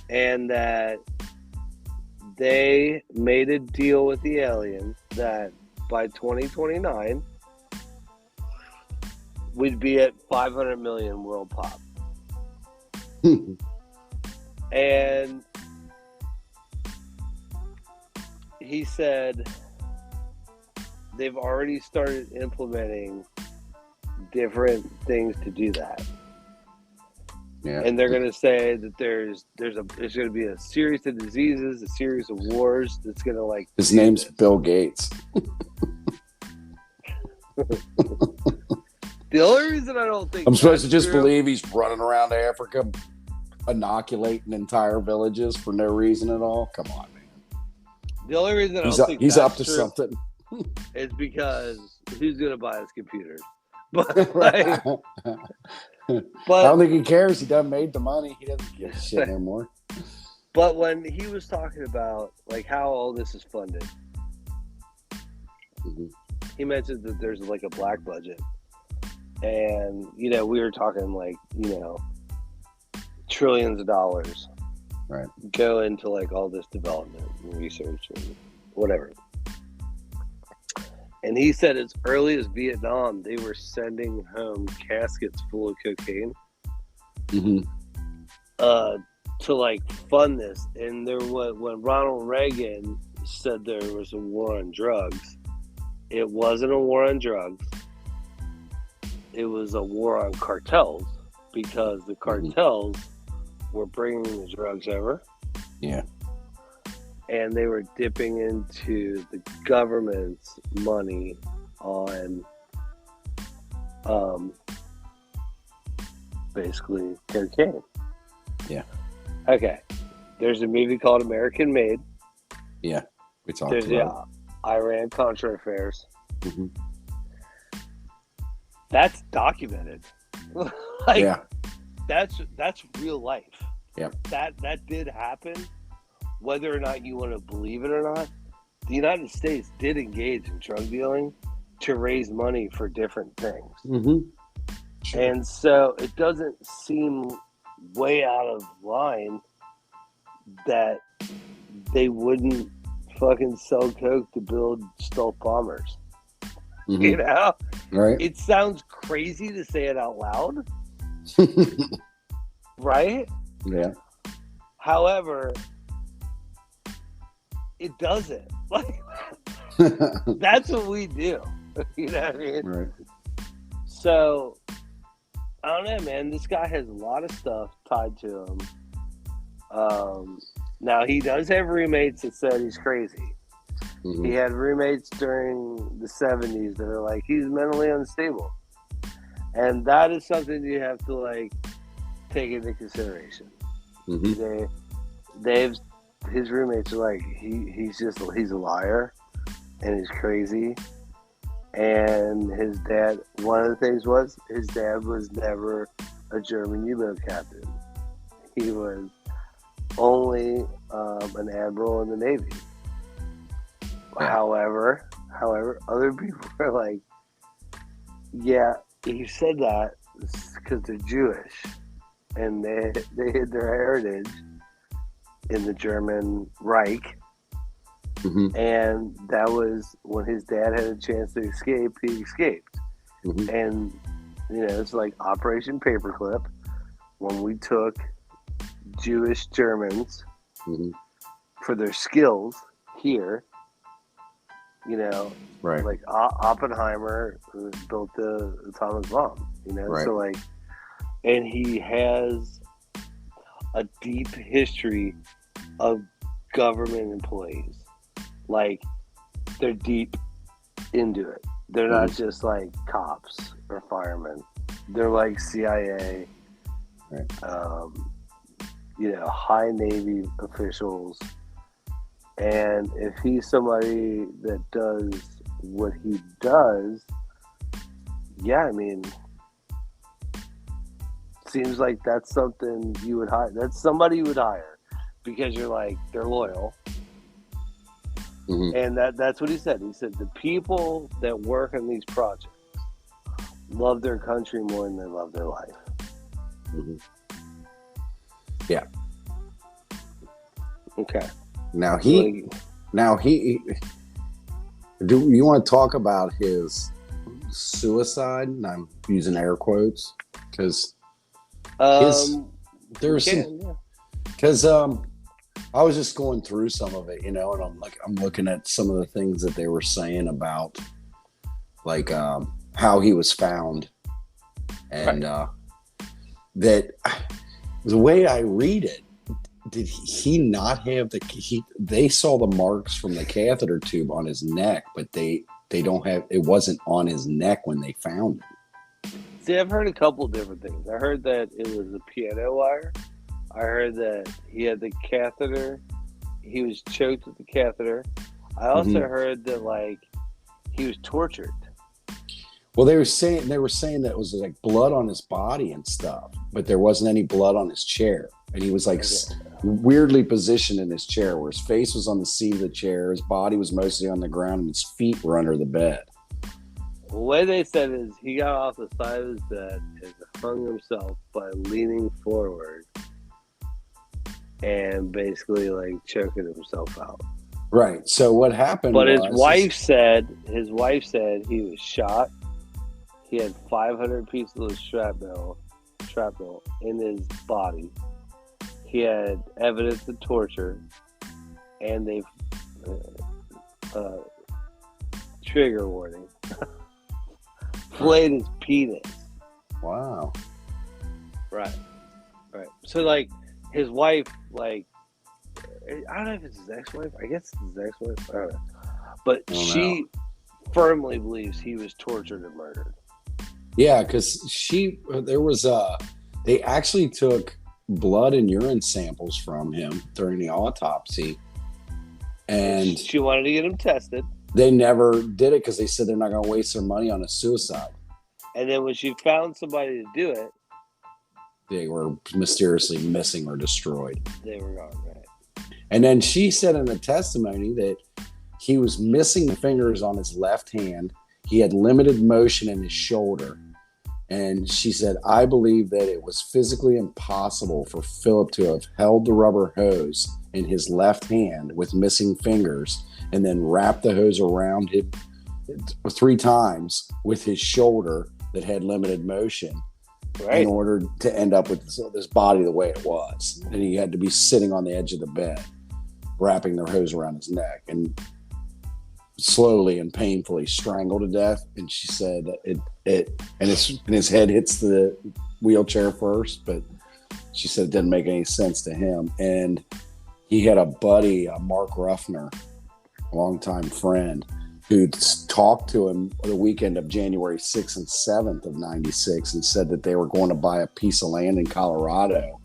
and that they made a deal with the aliens that by 2029 we'd be at 500 million world pop. And he said they've already started implementing different things to do that. Yeah. And they're going to say that there's going to be a series of diseases, a series of wars that's going to like. His name's Bill Gates. The only reason I don't think I'm supposed to just believe he's running around Africa inoculating entire villages for no reason at all. Come on, man. The only reason I don't think he's up to something is because who's going to buy his computers? But like, I don't think he cares. He done made the money. He doesn't give a shit anymore. But when he was talking about like how all this is funded, he mentioned that there's like a black budget, and we were talking like trillions of dollars Right. go into like all this development and research and whatever. And he said as early as Vietnam, they were sending home caskets full of cocaine Mm-hmm. to like fund this. And there was, when Ronald Reagan said there was a war on drugs, it wasn't a war on drugs. It was a war on cartels, because the cartels were bringing the drugs over. Yeah. And they were dipping into the government's money on basically cocaine. Yeah. Okay. There's a movie called American Made. Yeah. We talked There's about the Iran-Contra affairs. it. Mm-hmm. That's documented. Like, Yeah. That's real life. Yeah. That did happen. Whether or not you want to believe it or not, the United States did engage in drug dealing to raise money for different things. Mm-hmm. Sure. And so it doesn't seem way out of line that they wouldn't fucking sell coke to build stealth bombers. Mm-hmm. You know? Right. It sounds crazy to say it out loud, right? Yeah. However, it doesn't. Like, that's what we do. You know what I mean? Right. So, I don't know, man. This guy has a lot of stuff tied to him. Now, he does have roommates that said he's crazy. Mm-hmm. He had roommates during the 70s that are like, he's mentally unstable. And that is something you have to, like, take into consideration. Mm-hmm. His roommates are like, he's a liar and he's crazy. And his dad, one of the things was, his dad was never a German U-boat captain. He was only an admiral in the Navy. However, other people are like, yeah, he said that because they're Jewish and they hid their heritage in the German Reich. Mm-hmm. And that was when his dad had a chance to escape, he escaped. Mm-hmm. And, you know, it's like Operation Paperclip, when we took Jewish Germans Mm-hmm. for their skills here, you know, Right. like Oppenheimer built the atomic bomb, you know, Right. so like, and he has a deep history of government employees. Like, they're deep into it. They're not just like cops or firemen. They're like CIA, Right. You know, high Navy officials. And if he's somebody that does what he does, yeah, I mean, seems like that's something you would hire. That's somebody you would hire because you're like, they're loyal. Mm-hmm. And that's what he said. He said the people that work on these projects love their country more than they love their life. Mm-hmm. Yeah. Okay. Now he do you want to talk about his suicide? And I'm using air quotes because there's because I was just going through some of it, you know, and I'm looking at some of the things that they were saying about like how he was found, and that the way I read it, did he not have they saw the marks from the catheter tube on his neck, but they don't have, it wasn't on his neck when they found it. See, I've heard a couple of different things. I heard that it was a piano wire. I heard that he had the catheter. He was choked with the catheter. I also heard that like he was tortured. Well, they were saying that it was like blood on his body and stuff, but there wasn't any blood on his chair. And he was like weirdly positioned in his chair, where his face was on the seat of the chair, his body was mostly on the ground, and his feet were under the bed. The way they said is he got off the side of his bed and hung himself by leaning forward and basically like choking himself out. Right. So what happened But was his wife said he was shot. He had 500 pieces of shrapnel in his body. He had evidence of torture, and they've trigger warning. Flayed his penis. Wow. Right. So like his wife, like I don't know if it's his ex-wife. I guess it's his ex-wife. I don't know. But she firmly believes he was tortured and murdered. Yeah, because they actually took blood and urine samples from him during the autopsy, and she wanted to get him tested. They never did it because they said they're not going to waste their money on a suicide. And then when she found somebody to do it, they were mysteriously missing or destroyed. They were gone, right? And then she said in the testimony that he was missing the fingers on his left hand. He had limited motion in his shoulder. And she said, I believe that it was physically impossible for Philip to have held the rubber hose in his left hand with missing fingers and then wrapped the hose around him 3 times with his shoulder that had limited motion, right, in order to end up with this body the way it was. And he had to be sitting on the edge of the bed, wrapping their hose around his neck and slowly and painfully strangled to death. And she said his head hits the wheelchair first, but she said it didn't make any sense to him. And he had a buddy, Mark Ruffner, a longtime friend, who talked to him the weekend of January 6th and 7th of 96 and said that they were going to buy a piece of land in Colorado.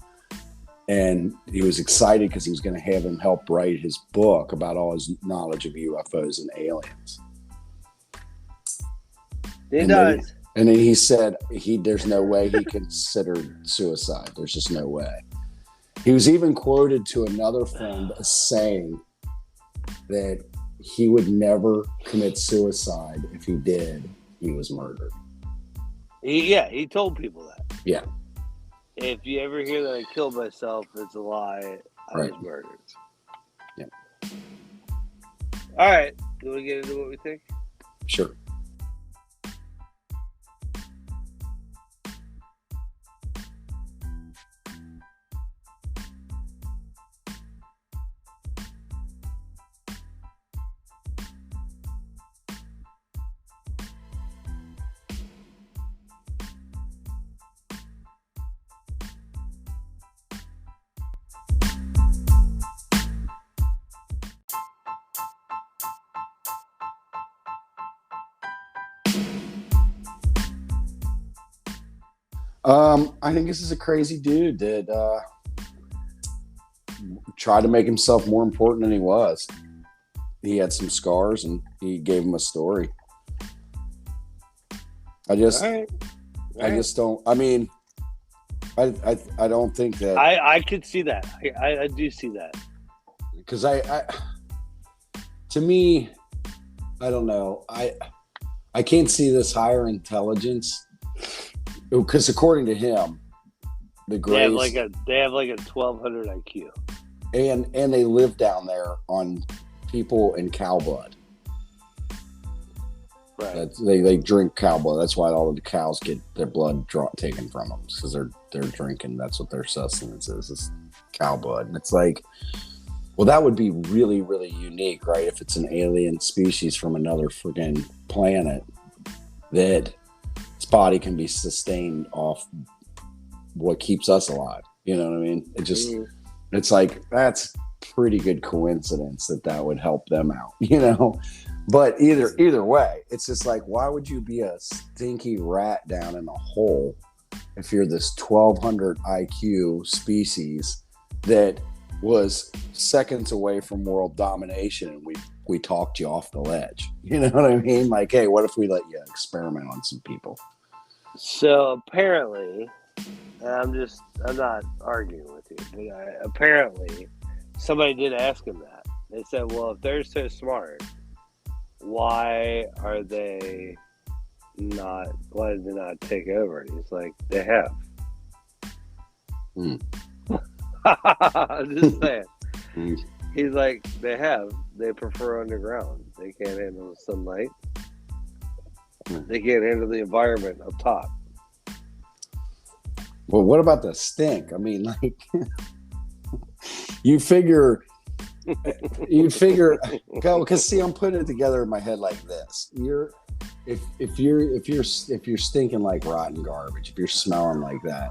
And he was excited because he was going to have him help write his book about all his knowledge of UFOs and aliens. He does. And then he said there's no way he considered suicide. There's just no way. He was even quoted to another friend saying that he would never commit suicide. If he did, he was murdered. He told people that. Yeah. If you ever hear that I killed myself, it's a lie. I was murdered. Yeah. All right. Do we get into what we think? Sure. I think this is a crazy dude that tried to make himself more important than he was. He had some scars, and he gave him a story. I just don't. I mean, I don't think that. I could see that. I do see that. Because to me, I don't know. I can't see this higher intelligence. Because according to him, the Greys, they have like a 1200 IQ, and they live down there on people and cow blood. Right. They drink cow blood. That's why all of the cows get their blood taken from them, because they're drinking. That's what their sustenance is cow blood. And it's like, well, that would be really, really unique, right? If it's an alien species from another friggin' planet that its body can be sustained off what keeps us alive. You know what I mean? It's like, that's pretty good coincidence that would help them out, you know? But either way, it's just like, why would you be a stinky rat down in a hole if you're this 1200 IQ species that was seconds away from world domination, and we talked you off the ledge? You know what I mean? Like, hey, what if we let you experiment on some people? So apparently, I'm not arguing with you, but apparently somebody did ask him that. They said, well, if they're so smart, why did they not take over? And he's like, they have. Just saying. Mm. He's like, they prefer underground. They can't handle the sunlight. They can't handle the environment up top. Well, what about the stink? I mean, like, you figure, because see, I'm putting it together in my head like this. If you're stinking like rotten garbage, if you're smelling like that,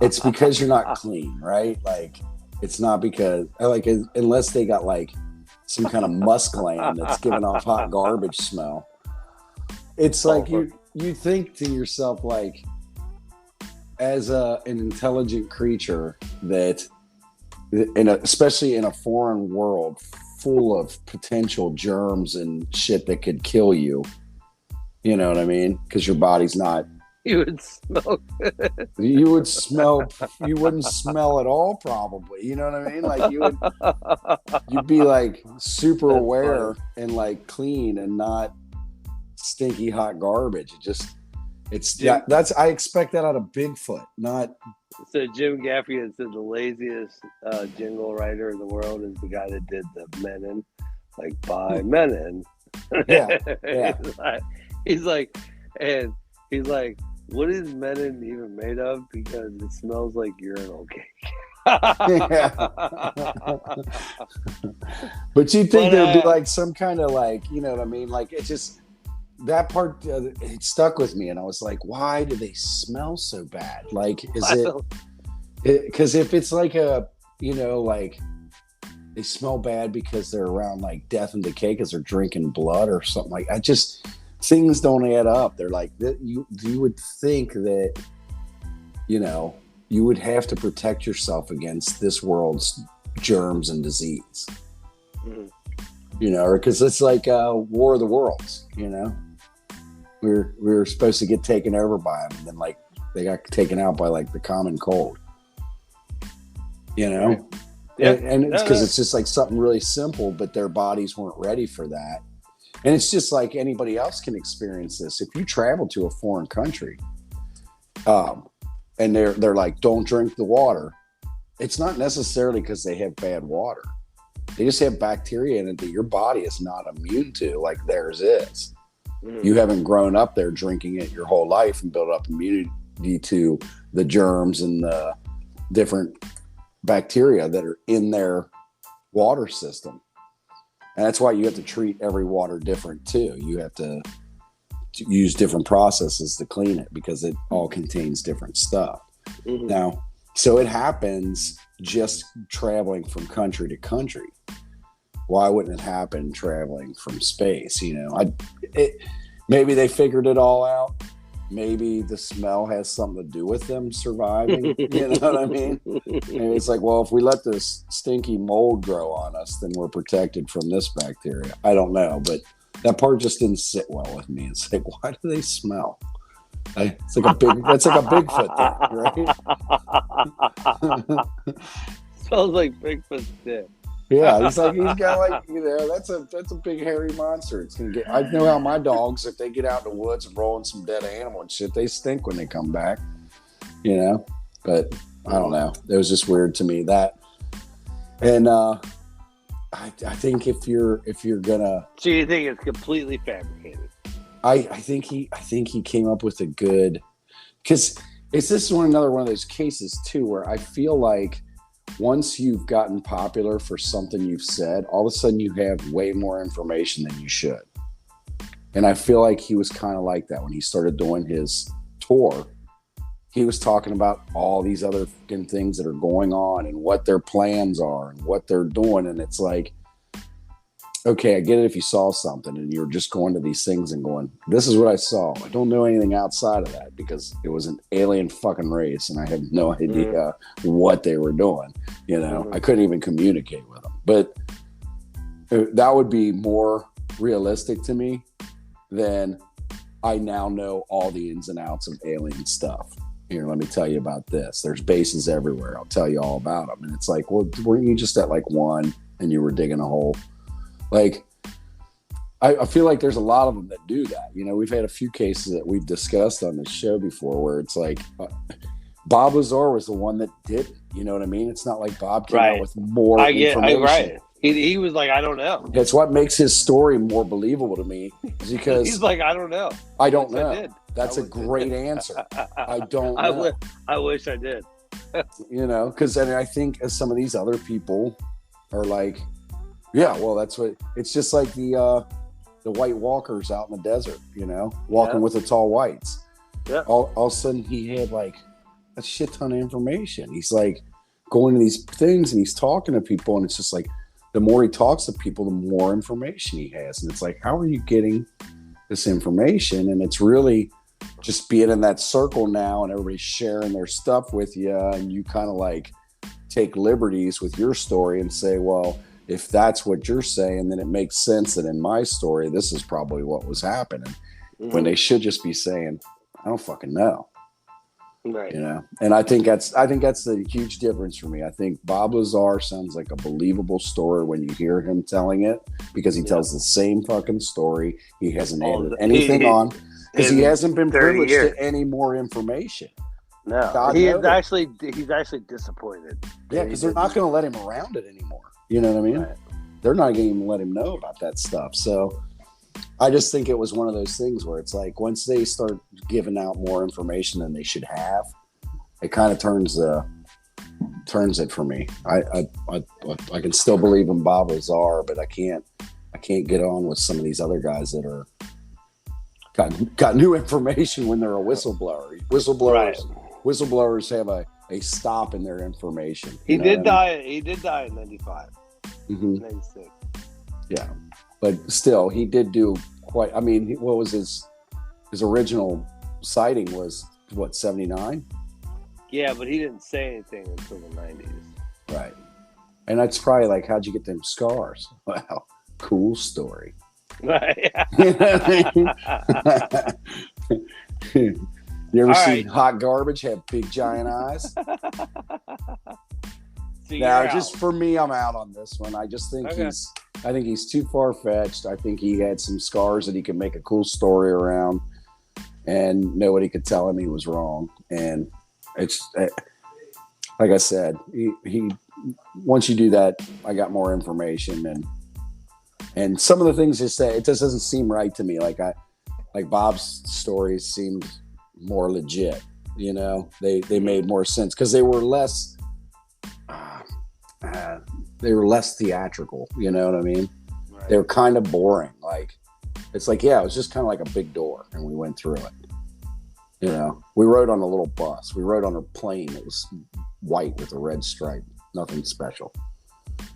it's because you're not clean, right? Like, it's not because, like, unless they got like some kind of musk gland that's giving off hot garbage smell. It's like you think to yourself, like, as an intelligent creature that, especially in a foreign world full of potential germs and shit that could kill you, you know what I mean? Because your body's not. You would smell good. You would smell. You wouldn't smell at all, probably. You know what I mean? Like you'd be like super aware and like clean and not stinky hot garbage. I expect that out of Bigfoot, not. So Jim Gaffey had said the laziest jingle writer in the world is the guy that did the Menon, like by Menon. Yeah. He's like, what is Menon even made of? Because it smells like urinal cake. But you'd think there'd be like some kind of like, you know what I mean? Like, it just, that part, it stuck with me. And I was like, why do they smell so bad? Like, because if it's like like they smell bad because they're around like death and decay because they're drinking blood or something, like, things don't add up. They're like, you would think that, you would have to protect yourself against this world's germs and disease, because it's like War of the Worlds, we were supposed to get taken over by them, and then like they got taken out by like the common cold, Yeah. and it's because it's just like something really simple, but their bodies weren't ready for that. And it's just like anybody else can experience this. If you travel to a foreign country, and they're like, don't drink the water, it's not necessarily because they have bad water. They just have bacteria in it that your body is not immune to, like theirs is. You haven't grown up there drinking it your whole life and built up immunity to the germs and the different bacteria that are in their water system. And that's why you have to treat every water different too. You have to use different processes to clean it because it all contains different stuff. Now, so it happens just traveling from country to country. Why wouldn't it happen traveling from space? Maybe they figured it all out. Maybe the smell has something to do with them surviving. You know what I mean? And it's like, well, if we let this stinky mold grow on us, then we're protected from this bacteria. I don't know, but that part just didn't sit well with me. It's like, why do they smell? That's like a Bigfoot thing, right? Smells like Bigfoot's dick. Yeah, he's got like, that's a big hairy monster. It's gonna get. I know how my dogs, if they get out in the woods and roll in some dead animal and shit, they stink when they come back. But I don't know. It was just weird to me that, and I think if you're gonna, so you think it's completely fabricated? I think he came up with a good, because this is another one of those cases too where I feel like, once you've gotten popular for something you've said, all of a sudden you have way more information than you should. And I feel like he was kind of like that when he started doing his tour. He was talking about all these other fucking things that are going on and what their plans are and what they're doing. And it's like, okay, I get it if you saw something and you're just going to these things and going, this is what I saw. I don't know anything outside of that because it was an alien fucking race and I had no idea what they were doing. I couldn't even communicate with them. But that would be more realistic to me than I now know all the ins and outs of alien stuff. Here, let me tell you about this. There's bases everywhere. I'll tell you all about them. And it's like, well, weren't you just at like one and you were digging a hole? Like, I feel like there's a lot of them that do that. We've had a few cases that we've discussed on this show before where it's like Bob Lazar was the one that did. You know what I mean? It's not like Bob came out with more information. Right. He was like, I don't know. That's what makes his story more believable to me, is because he's like, I don't know. I don't know. That's a great answer. I don't know. I wish I did. Because I think as some of these other people are like, yeah, well, that's what it's just like the White Walkers out in the desert, walking with the tall whites. Yeah. All of a sudden, he had like a shit ton of information. He's like going to these things and he's talking to people, and it's just like the more he talks to people, the more information he has. And it's like, how are you getting this information? And it's really just being in that circle now and everybody's sharing their stuff with you, and you kind of like take liberties with your story and say, well, if that's what you're saying, then it makes sense that in my story, this is probably what was happening. When they should just be saying, I don't fucking know. Right. And I think that's the huge difference for me. I think Bob Lazar sounds like a believable story when you hear him telling it, because he tells the same fucking story. He hasn't added anything on, because he hasn't been privileged to any more information. No, he's actually disappointed. Yeah, because they're not going to let him around it anymore. You know what I mean? Right. They're not going to even let him know about that stuff. So I just think it was one of those things where it's like, once they start giving out more information than they should have, it kind of turns it for me. I can still believe in Bob Lazar, but I can't get on with some of these other guys that are got new information when they're a whistleblower. Whistleblowers have a stop in their information. He did die in 95. 96. Yeah. But still, he did do quite. I mean, what was his original sighting was what, 79? Yeah, but he didn't say anything until the 90s. Right, and that's probably like, how'd you get them scars? Wow, cool story. Right. You ever seen hot garbage have big giant eyes? Now, just for me, I'm out on this one. I just think he's too far-fetched. I think he had some scars that he could make a cool story around, and nobody could tell him he was wrong. And it's like I said, he once you do that, I got more information, and some of the things he said, it just doesn't seem right to me. Like Bob's stories seemed more legit. They made more sense because they were less. They were less theatrical, you know what I mean? Right. They were kind of boring. Like, it's like, yeah, it was just kind of like a big door, and we went through it. We rode on a little bus. We rode on a plane that was white with a red stripe. Nothing special.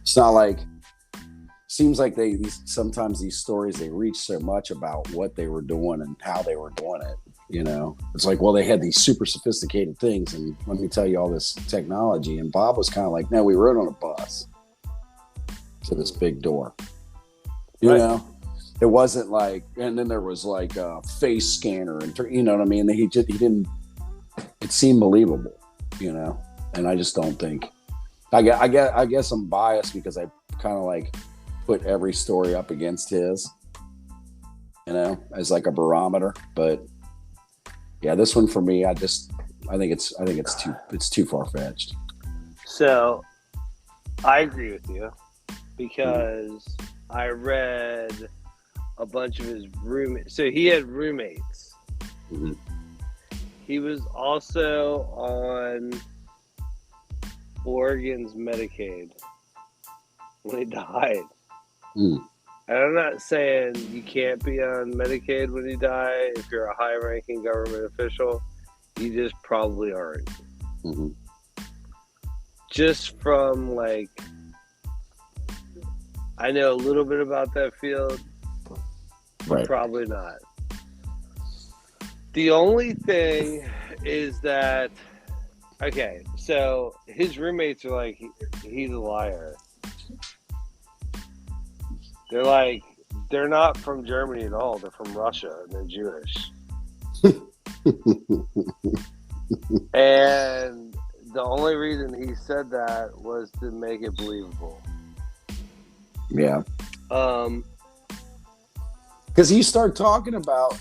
It's not like, seems like sometimes these stories, they reach so much about what they were doing and how they were doing it. It's like, well, they had these super sophisticated things, and let me tell you all this technology. And Bob was kind of like, no, we rode on a bus to this big door. You know, it wasn't like, and then there was like a face scanner, and you know what I mean? He didn't. It seemed believable, and I just don't think. I guess I'm biased because I kind of like put every story up against his, as like a barometer, but. Yeah, this one for me, I think it's too far fetched. So, I agree with you because I read a bunch of his roommates. So he had roommates. Mm-hmm. He was also on Oregon's Medicaid when he died. Mm. And I'm not saying you can't be on Medicaid when you die if you're a high-ranking government official. You just probably aren't. Mm-hmm. Just from, like, I know a little bit about that field. Right. Probably not. The only thing is that, okay, so his roommates are like, he's a liar. They're like, they're not from Germany at all. They're from Russia, and they're Jewish. And the only reason he said that was to make it believable. Yeah. Because you start talking about,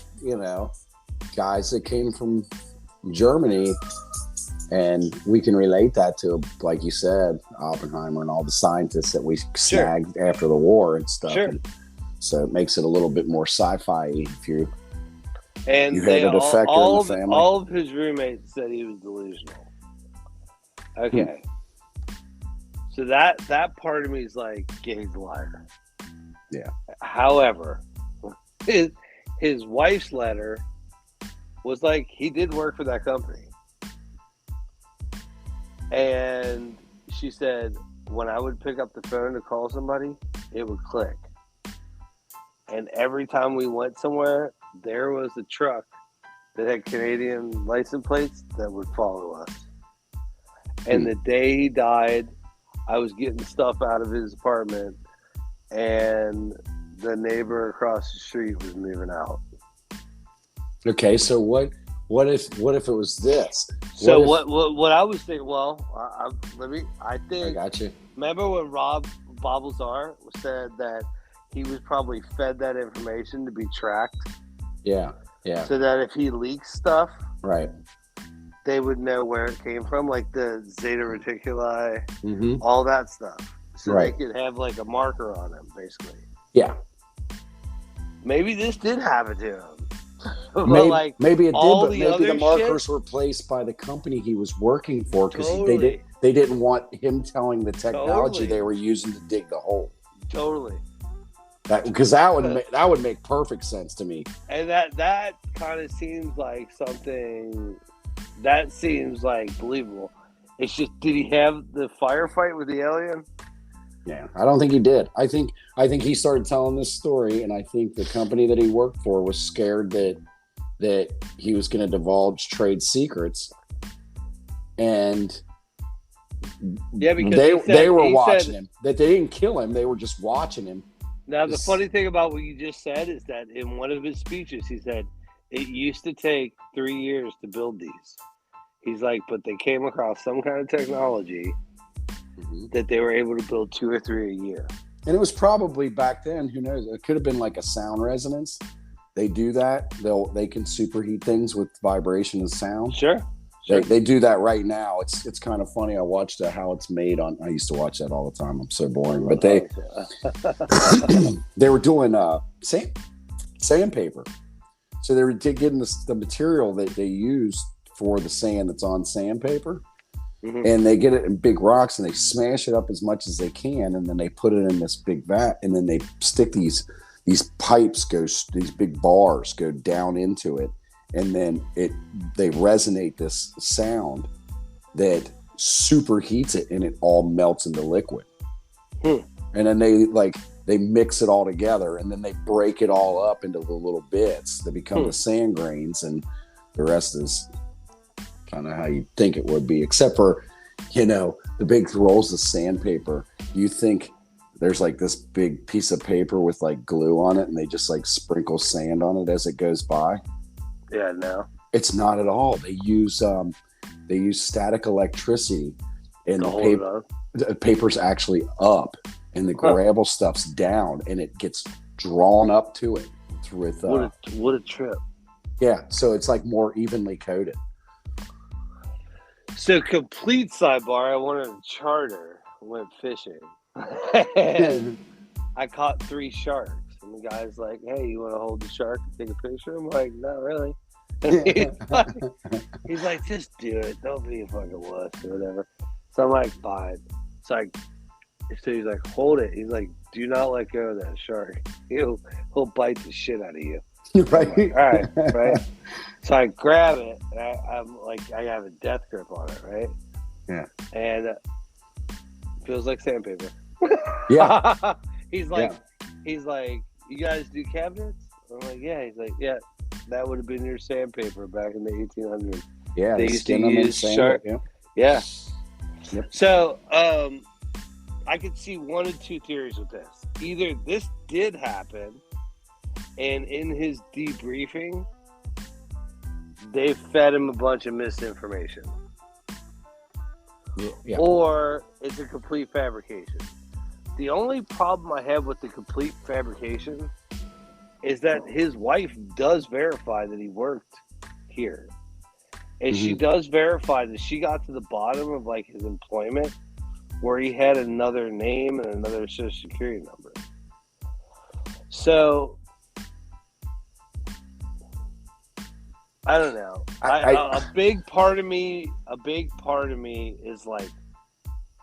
guys that came from Germany, And we can relate that to, like you said, Oppenheimer and all the scientists that we snagged after the war and stuff. Sure. And so it makes it a little bit more sci-fi if you And had a defector in the family. All of his roommates said he was delusional. Okay. So that part of me is like, yeah, he's a liar. Yeah. However, his wife's letter was like, he did work for that company. And she said, when I would pick up the phone to call somebody, it would click. And every time we went somewhere, there was a truck that had Canadian license plates that would follow us. And the day he died, I was getting stuff out of his apartment, and the neighbor across the street was moving out. Okay, so what if it was this? So what I was thinking? Well, I think I got you. Remember when Rob Bobblezar said that he was probably fed that information to be tracked? Yeah. So that if he leaks stuff, right, they would know where it came from, like the Zeta Reticuli, all that stuff. So they could have like a marker on him, basically. Yeah. Maybe this did happen to him. Maybe it did, but maybe the markers shit were placed by the company he was working for because Totally. they didn't want him telling the technology Totally. they were using to dig the hole. Totally. Because that would make perfect sense to me. And that kind of seems like something that seems like believable. It's just, did he have the firefight with the alien? Yeah, I don't think he did. I think he started telling this story, and I think the company that he worked for was scared that he was going to divulge trade secrets, and because they were watching him. That they didn't kill him; they were just watching him. Now, the funny thing about what you just said is that in one of his speeches, he said it used to take 3 years to build these. He's like, but they came across some kind of technology that they were able to build 2 or 3 a year. And it was probably back then, who knows, it could have been like a sound resonance. They do that. They can superheat things with vibration and sound. Sure. They do that right now. It's kind of funny. I watched how it's made on. I used to watch that all the time. I'm so boring. But they were doing sandpaper. So they were getting the material that they use for the sand that's on sandpaper. And they get it in big rocks and they smash it up as much as they can, and then they put it in this big vat, and then they stick these pipes, these big bars go down into it, and then they resonate this sound that superheats it, and it all melts into liquid. And then they mix it all together, and then they break it all up into the little bits that become the sand grains, and the rest is kind of how you think it would be, except for, the big rolls of sandpaper. You think there's like this big piece of paper with like glue on it, and they just like sprinkle sand on it as it goes by? Yeah, no, it's not at all. They use static electricity, and the paper's actually up, and the gravel stuff's down, and it gets drawn up to it with what a trip. Yeah, so it's like more evenly coated. So, complete sidebar, I wanted a charter, went fishing, and I caught 3 sharks, and the guy's like, hey, you want to hold the shark and take a picture? I'm like, not really. He's like, just do it, don't be a fucking wuss or whatever. So I'm like, fine. So he's like, hold it. He's like, do not let go of that shark. He'll bite the shit out of you. Right. Like, all right. So I grab it, and I'm like, I have a death grip on it, right? Yeah. And it feels like sandpaper. Yeah. He's like, you guys do cabinets? I'm like, yeah. He's like, yeah, that would have been your sandpaper back in the 1800s. Yeah. They used to use shark. Yeah. Yep. So, I could see 1 of 2 theories with this. Either this did happen, and in his debriefing, they fed him a bunch of misinformation. Yeah. Or it's a complete fabrication. The only problem I have with the complete fabrication is that his wife does verify that he worked here. And she does verify that she got to the bottom of like his employment where he had another name and another social security number. So I don't know. A big part of me is like,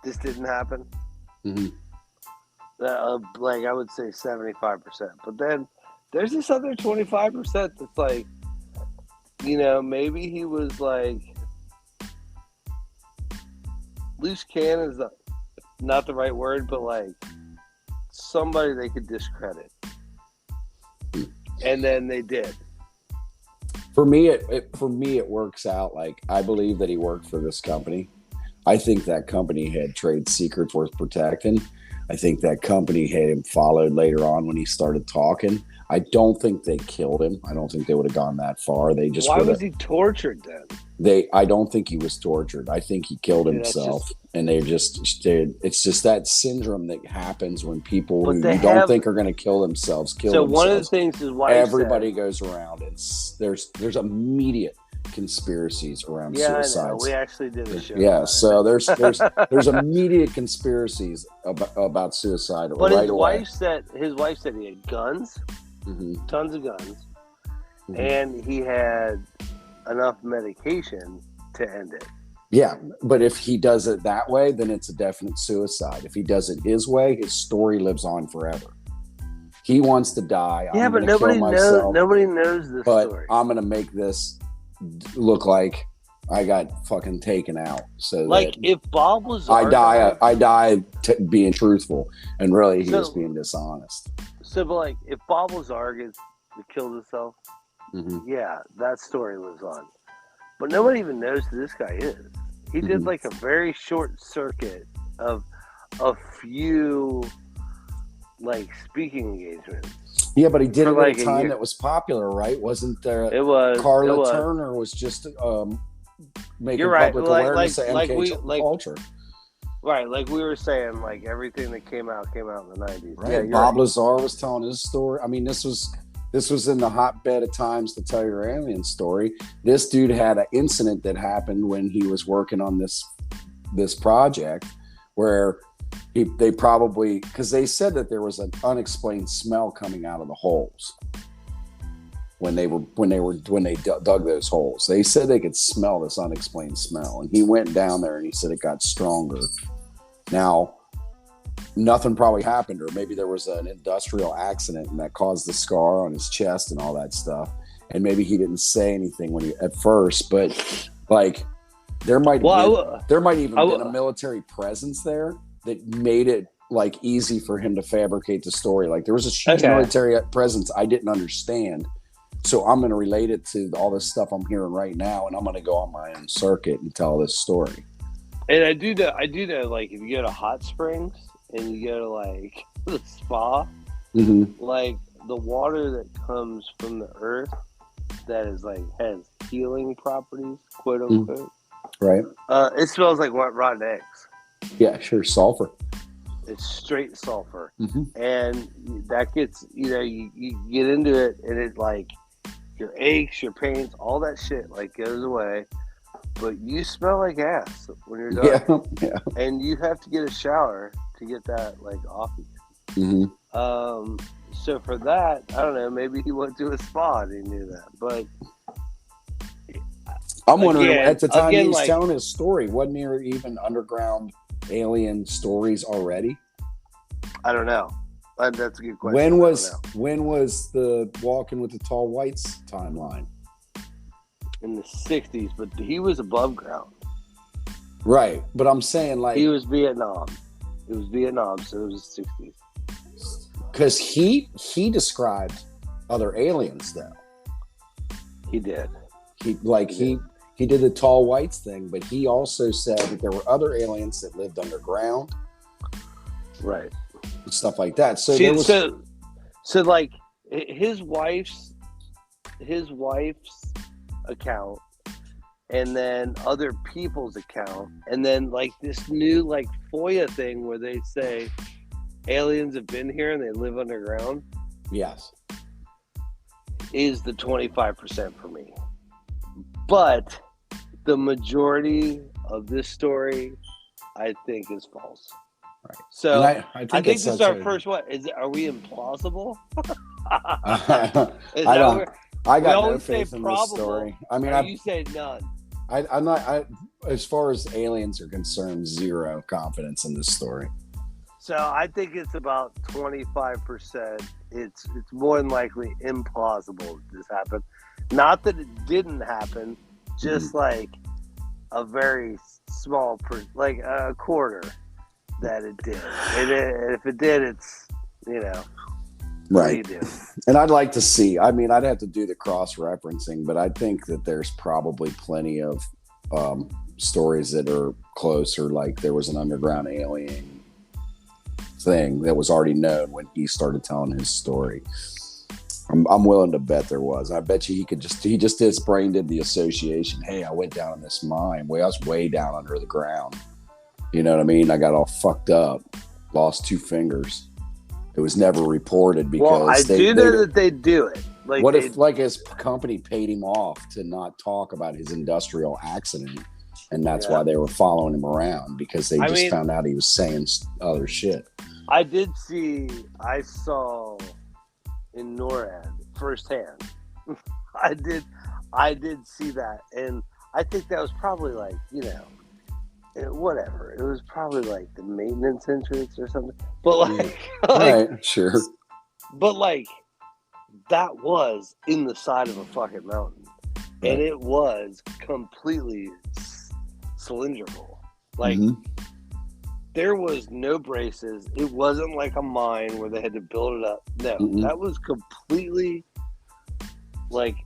this didn't happen. Like I would say 75%, but then there's this other 25% that's like, you know, maybe he was like, loose cannon is not the right word, but like somebody they could discredit, and then they did. For me, it works out. Like, I believe that he worked for this company. I think that company had trade secrets worth protecting. I think that company had him followed later on when he started talking. I don't think they killed him. I don't think they would have gone that far. They just Why was he tortured then? I don't think he was tortured. I think he killed himself. And it's just that syndrome that happens when people who you don't think are going to kill themselves kill themselves. So one of the things is why everybody goes around. There's immediate conspiracies around suicides. I know. We actually did a show. Yeah, so there's immediate conspiracies about suicide. But right his away. His wife said he had guns, tons of guns, and he had enough medication to end it. Yeah, but if he does it that way, then it's a definite suicide. If he does it his way, his story lives on forever. He wants to die. Yeah, but nobody knows this story. I'm going to make this look like I got fucking taken out. So like if Bob was I die being truthful, and really he was being dishonest. So, but like if Bob Lazar killed himself, yeah, that story lives on. But nobody even knows who this guy is. He did like a very short circuit of a few like speaking engagements. Yeah, but he did it at a time that was popular, right? Wasn't there? It was. Carla Turner was just making public awareness of MK culture. Right, like we were saying, like everything that came out in the 90s. Right. Yeah, Bob Lazar was telling his story. I mean, this was in the hotbed of times to tell your alien story. This dude had an incident that happened when he was working on this project where they probably, because they said that there was an unexplained smell coming out of the holes when they dug those holes. They said they could smell this unexplained smell, and he went down there and he said it got stronger. Now, nothing probably happened, or maybe there was an industrial accident and that caused the scar on his chest and all that stuff. And maybe he didn't say anything at first, but like there might even been a military presence there that made it like easy for him to fabricate the story. Like there was a huge military presence I didn't understand. So I'm going to relate it to all this stuff I'm hearing right now, and I'm going to go on my own circuit and tell this story. And I do know, like if you go to hot springs and you go to like the spa, like the water that comes from the earth that is like has healing properties, quote unquote. Right. It smells like rotten eggs. Yeah, sure. Sulfur. It's straight sulfur. And that gets, you get into it and it like your aches, your pains, all that shit like goes away. But you smell like ass when you're done. Yeah. And you have to get a shower to get that like off you. So for that, I don't know, maybe he went to a spa and he knew that. But I'm wondering, at the time he was telling his story, wasn't there even underground alien stories already? I don't know. That's a good question. When was the Walking with the Tall Whites timeline? In the 60s, but he was above ground. Right, but I'm saying like... He was Vietnam. It was Vietnam, so it was the 60s. Because he described other aliens, though. He did. He did the tall whites thing, but he also said that there were other aliens that lived underground. Right. And stuff like that. So like his wife's account, and then other people's account, and then like this new like FOIA thing where they say aliens have been here and they live underground. Yes. Is the 25% for me. But the majority of this story, I think, is false. Right. So And I think this is our first one. Are we implausible? I don't. I got no faith in this story. I mean, you say none. I'm not. As far as aliens are concerned, zero confidence in this story. So I think it's about 25%. It's more than likely implausible that this happened. Not that it didn't happen, just like a very small, like a quarter that it did. And if it did, it's, right. What do you do? And I'd like to see, I mean, I'd have to do the cross-referencing, but I think that there's probably plenty of stories that are closer, like there was an underground alien thing that was already known when he started telling his story. I'm willing to bet there was. I bet you his brain did the association. Hey, I went down in this mine. I was way down under the ground. You know what I mean? I got all fucked up, lost 2 fingers. It was never reported because I do know that they do it. Like, what if like his company paid him off to not talk about his industrial accident, and that's why they were following him around, because they found out he was saying other shit. I saw in NORAD firsthand. I did see that, and I think that was probably like, whatever. It was probably like the maintenance entrance or something. But right, sure. But like, that was in the side of a fucking mountain, and it was completely cylindrical. Like, there was no braces. It wasn't like a mine where they had to build it up. No, that was completely like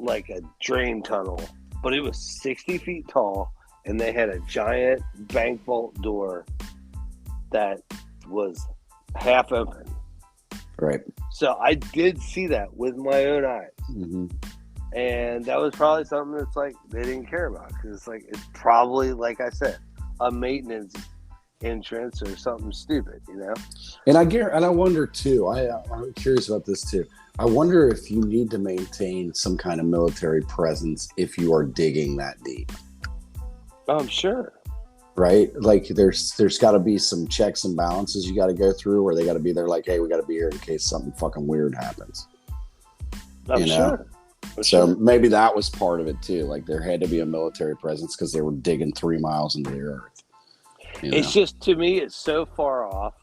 a drain tunnel, but it was 60 feet tall, and they had a giant bank vault door that was half open. Right. So I did see that with my own eyes. And that was probably something that's like they didn't care about, because it's like, it's probably, like I said, a maintenance entrance or something stupid, And I wonder too. I'm curious about this too. I wonder if you need to maintain some kind of military presence if you are digging that deep. I'm sure. Right? Like there's got to be some checks and balances you got to go through, where they got to be there like, hey, we got to be here in case something fucking weird happens. I'm sure. So maybe that was part of it too. Like there had to be a military presence because they were digging 3 miles into the earth. It's just, to me, it's so far off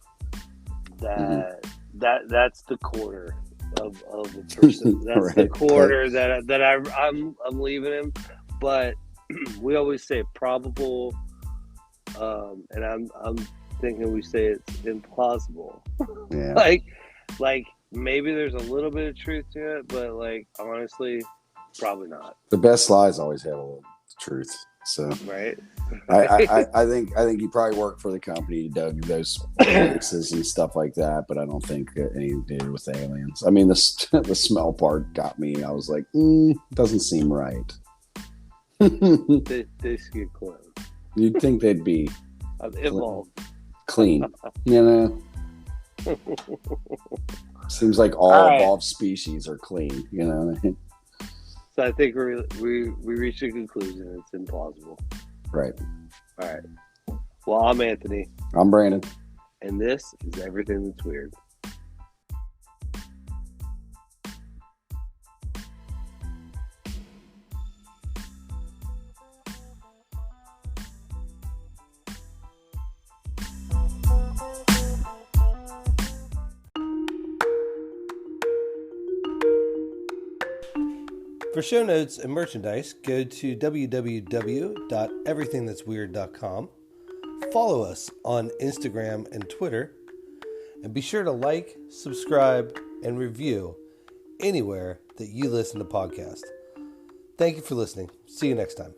that that's the quarter of the person. That's right. The quarter that I'm leaving him. But we always say probable, and I'm thinking we say it's implausible. Yeah. like maybe there's a little bit of truth to it, but like honestly, probably not. The best lies always have a little truth. So right. I think you probably worked for the company, dug those places and stuff like that, but I don't think anything to do with aliens. I mean, the smell part got me. I was like, doesn't seem right. They get close. You'd think they'd be evolved, clean, Seems like all evolved species are clean, So I think we reached a conclusion. It's implausible. Right. All right. Well, I'm Anthony. I'm Brandon. And this is Everything That's Weird. For show notes and merchandise, go to www.everythingthat'sweird.com. Follow us on Instagram and Twitter. And be sure to like, subscribe, and review anywhere that you listen to podcasts. Thank you for listening. See you next time.